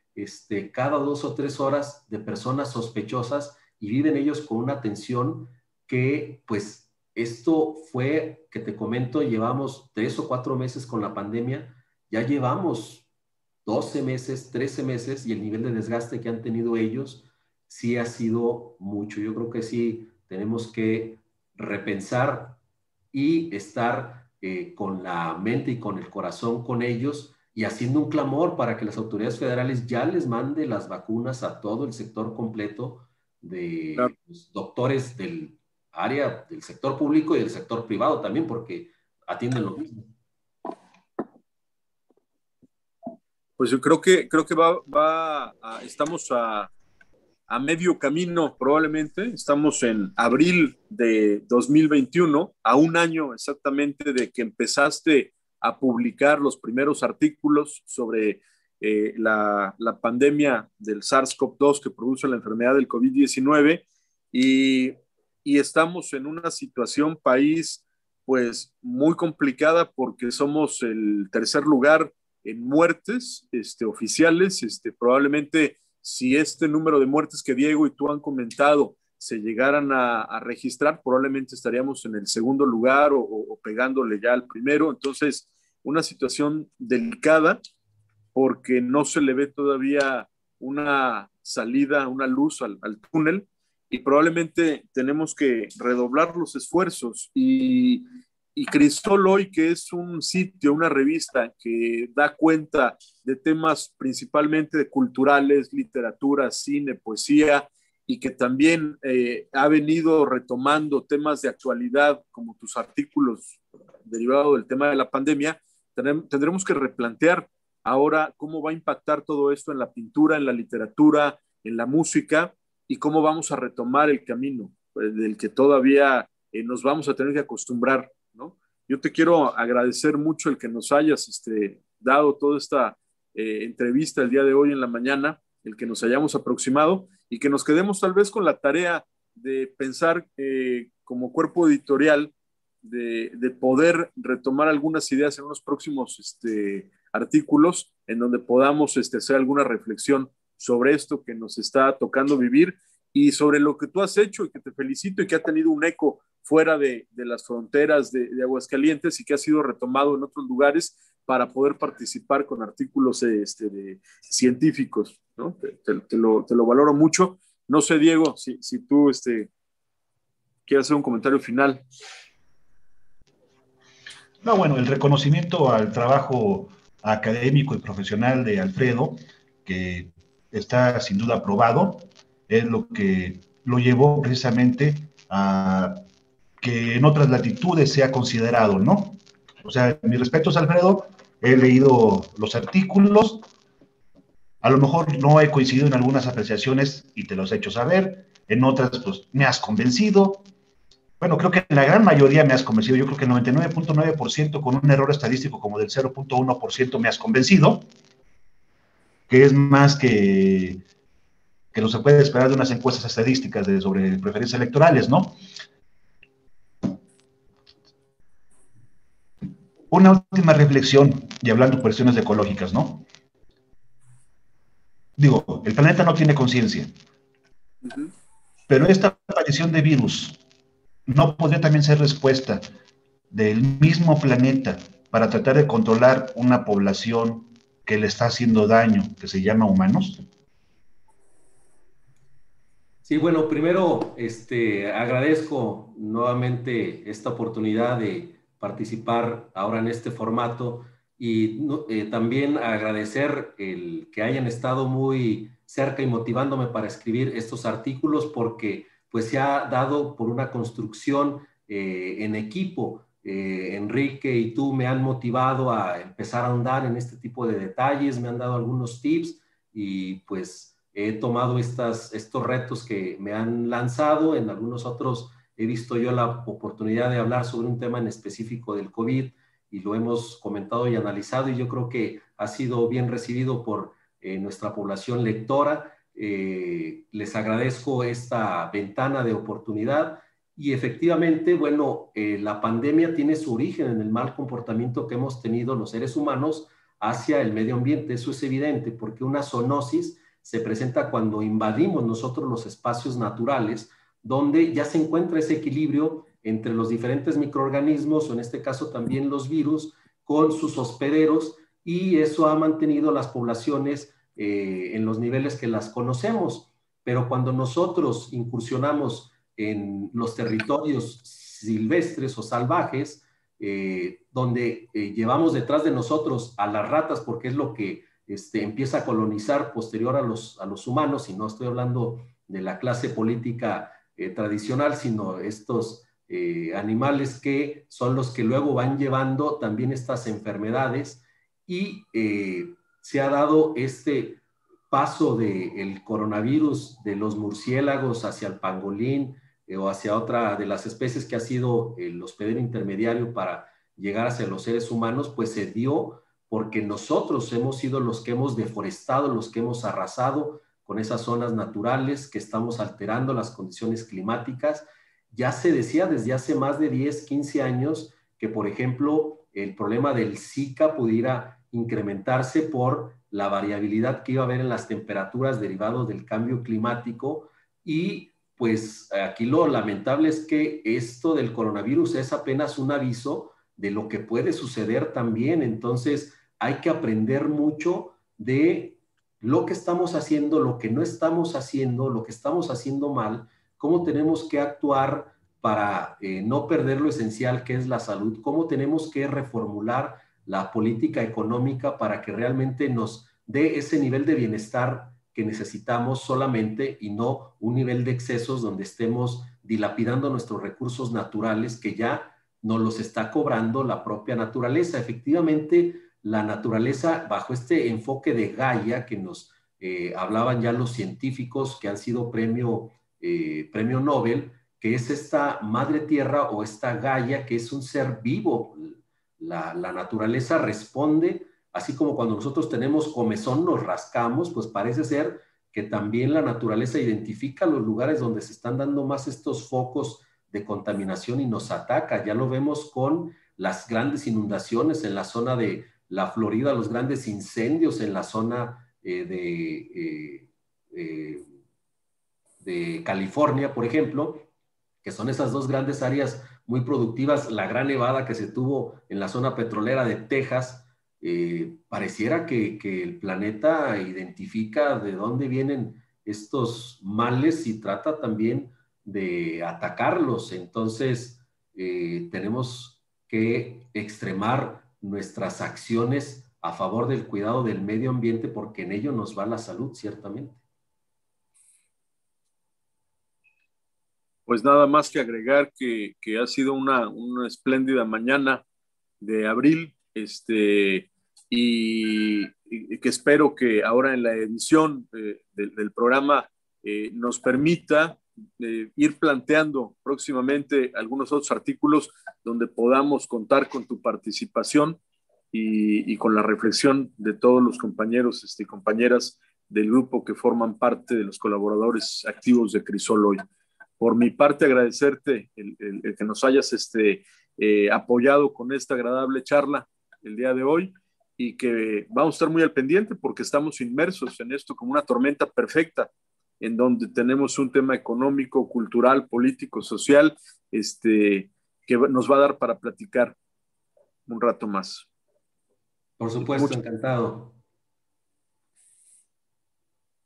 cada 2 o 3 horas de personas sospechosas, y viven ellos con una tensión que pues esto fue, que te comento, llevamos 3 o 4 meses con la pandemia, ya llevamos 12 meses, 13 meses, y el nivel de desgaste que han tenido ellos sí ha sido mucho. Yo creo que sí tenemos que repensar y estar con la mente y con el corazón con ellos, y haciendo un clamor para que las autoridades federales ya les mande las vacunas a todo el sector completo Claro. de los doctores del área del sector público y del sector privado también, porque atienden lo mismo. Pues yo creo que estamos a medio camino probablemente. Estamos en abril de 2021, a un año exactamente de que empezaste a publicar los primeros artículos sobre la pandemia del SARS-CoV-2 que produce la enfermedad del COVID-19, y, y estamos en una situación país pues muy complicada porque somos el tercer lugar en muertes oficiales. Probablemente si este número de muertes que Diego y tú han comentado se llegaran a registrar, probablemente estaríamos en el segundo lugar o pegándole ya al primero. Entonces, una situación delicada porque no se le ve todavía una salida, una luz al túnel, y probablemente tenemos que redoblar los esfuerzos. Y Crisol Hoy, que es un sitio, una revista que da cuenta de temas principalmente de culturales, literatura, cine, poesía, y que también ha venido retomando temas de actualidad como tus artículos derivado del tema de la pandemia, tendremos que replantear ahora cómo va a impactar todo esto en la pintura, en la literatura, en la música, y cómo vamos a retomar el camino del que todavía nos vamos a tener que acostumbrar, ¿no? Yo te quiero agradecer mucho el que nos hayas dado toda esta entrevista el día de hoy en la mañana, el que nos hayamos aproximado y que nos quedemos tal vez con la tarea de pensar como cuerpo editorial de poder retomar algunas ideas en unos próximos artículos en donde podamos hacer alguna reflexión sobre esto que nos está tocando vivir y sobre lo que tú has hecho y que te felicito y que ha tenido un eco fuera de las fronteras de Aguascalientes y que ha sido retomado en otros lugares para poder participar con artículos científicos, ¿no? Te lo valoro mucho. No sé, Diego, si tú quieres hacer un comentario final. No, bueno, el reconocimiento al trabajo académico y profesional de Alfredo, que está sin duda aprobado, es lo que lo llevó precisamente a que en otras latitudes sea considerado, ¿no? O sea, mis respetos, Alfredo, he leído los artículos, a lo mejor no he coincidido en algunas apreciaciones y te los he hecho saber, en otras, pues, me has convencido. Bueno, creo que en la gran mayoría me has convencido. Yo creo que el 99.9% con un error estadístico como del 0.1% me has convencido, que es más que lo se puede esperar de unas encuestas estadísticas sobre preferencias electorales, ¿no? Una última reflexión, y hablando de cuestiones ecológicas, ¿no? Digo, el planeta no tiene conciencia, pero esta aparición de virus no podría también ser respuesta del mismo planeta para tratar de controlar una población que le está haciendo daño, que se llama humanos. Sí, bueno, primero agradezco nuevamente esta oportunidad de participar ahora en este formato y también agradecer el que hayan estado muy cerca y motivándome para escribir estos artículos porque pues se ha dado por una construcción en equipo. Enrique y tú me han motivado a empezar a ahondar en este tipo de detalles, me han dado algunos tips y pues he tomado estos retos que me han lanzado. En algunos otros he visto yo la oportunidad de hablar sobre un tema en específico del COVID y lo hemos comentado y analizado y yo creo que ha sido bien recibido por nuestra población lectora. Les agradezco esta ventana de oportunidad y efectivamente, bueno, la pandemia tiene su origen en el mal comportamiento que hemos tenido los seres humanos hacia el medio ambiente. Eso es evidente porque una zoonosis se presenta cuando invadimos nosotros los espacios naturales, donde ya se encuentra ese equilibrio entre los diferentes microorganismos, o en este caso también los virus, con sus hospederos, y eso ha mantenido las poblaciones en los niveles que las conocemos. Pero cuando nosotros incursionamos en los territorios silvestres o salvajes, donde llevamos detrás de nosotros a las ratas, porque es lo que empieza a colonizar posterior a los humanos, y no estoy hablando de la clase política tradicional, sino estos animales que son los que luego van llevando también estas enfermedades y se ha dado este paso del coronavirus de los murciélagos hacia el pangolín o hacia otra de las especies que ha sido el hospedero intermediario para llegar hacia los seres humanos, pues se dio porque nosotros hemos sido los que hemos deforestado, los que hemos arrasado con esas zonas naturales, que estamos alterando las condiciones climáticas. Ya se decía desde hace más de 10, 15 años que, por ejemplo, el problema del Zika pudiera incrementarse por la variabilidad que iba a haber en las temperaturas derivados del cambio climático. Y pues aquí lo lamentable es que esto del coronavirus es apenas un aviso de lo que puede suceder también. Entonces hay que aprender mucho de lo que estamos haciendo, lo que no estamos haciendo, lo que estamos haciendo mal, cómo tenemos que actuar para no perder lo esencial que es la salud, cómo tenemos que reformular la política económica para que realmente nos dé ese nivel de bienestar que necesitamos solamente y no un nivel de excesos donde estemos dilapidando nuestros recursos naturales que ya nos los está cobrando la propia naturaleza. Efectivamente, la naturaleza, bajo este enfoque de Gaia que nos hablaban ya los científicos que han sido premio Nobel, que es esta madre tierra o esta Gaia, que es un ser vivo. La naturaleza responde, así como cuando nosotros tenemos comezón, nos rascamos, pues parece ser que también la naturaleza identifica los lugares donde se están dando más estos focos de contaminación y nos ataca. Ya lo vemos con las grandes inundaciones en la zona de la Florida, los grandes incendios en la zona de California, por ejemplo, que son esas dos grandes áreas muy productivas, la gran nevada que se tuvo en la zona petrolera de Texas. Pareciera que el planeta identifica de dónde vienen estos males y trata también de atacarlos. Entonces, tenemos que extremar nuestras acciones a favor del cuidado del medio ambiente porque en ello nos va la salud, ciertamente. Pues nada más que agregar que ha sido una espléndida mañana de abril, y que espero que ahora en la edición del programa nos permita ir planteando próximamente algunos otros artículos donde podamos contar con tu participación y con la reflexión de todos los compañeros y compañeras del grupo que forman parte de los colaboradores activos de Crisol hoy. Por mi parte, agradecerte el que nos hayas apoyado con esta agradable charla el día de hoy y que vamos a estar muy al pendiente porque estamos inmersos en esto como una tormenta perfecta en donde tenemos un tema económico, cultural, político, social, que nos va a dar para platicar un rato más. Por supuesto, encantado.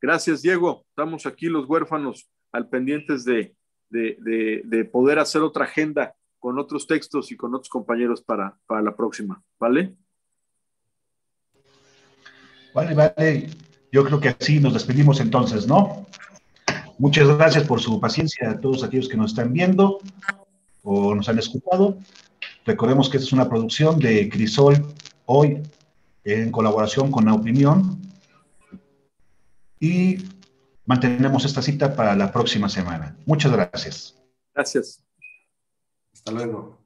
Gracias, Diego. Estamos aquí los huérfanos al pendientes de poder hacer otra agenda con otros textos y con otros compañeros para la próxima, ¿vale? Vale. Yo creo que así nos despedimos entonces, ¿no? Muchas gracias por su paciencia a todos aquellos que nos están viendo o nos han escuchado. Recordemos que esta es una producción de Crisol hoy en colaboración con La Opinión y mantenemos esta cita para la próxima semana. Muchas gracias. Gracias. Hasta luego.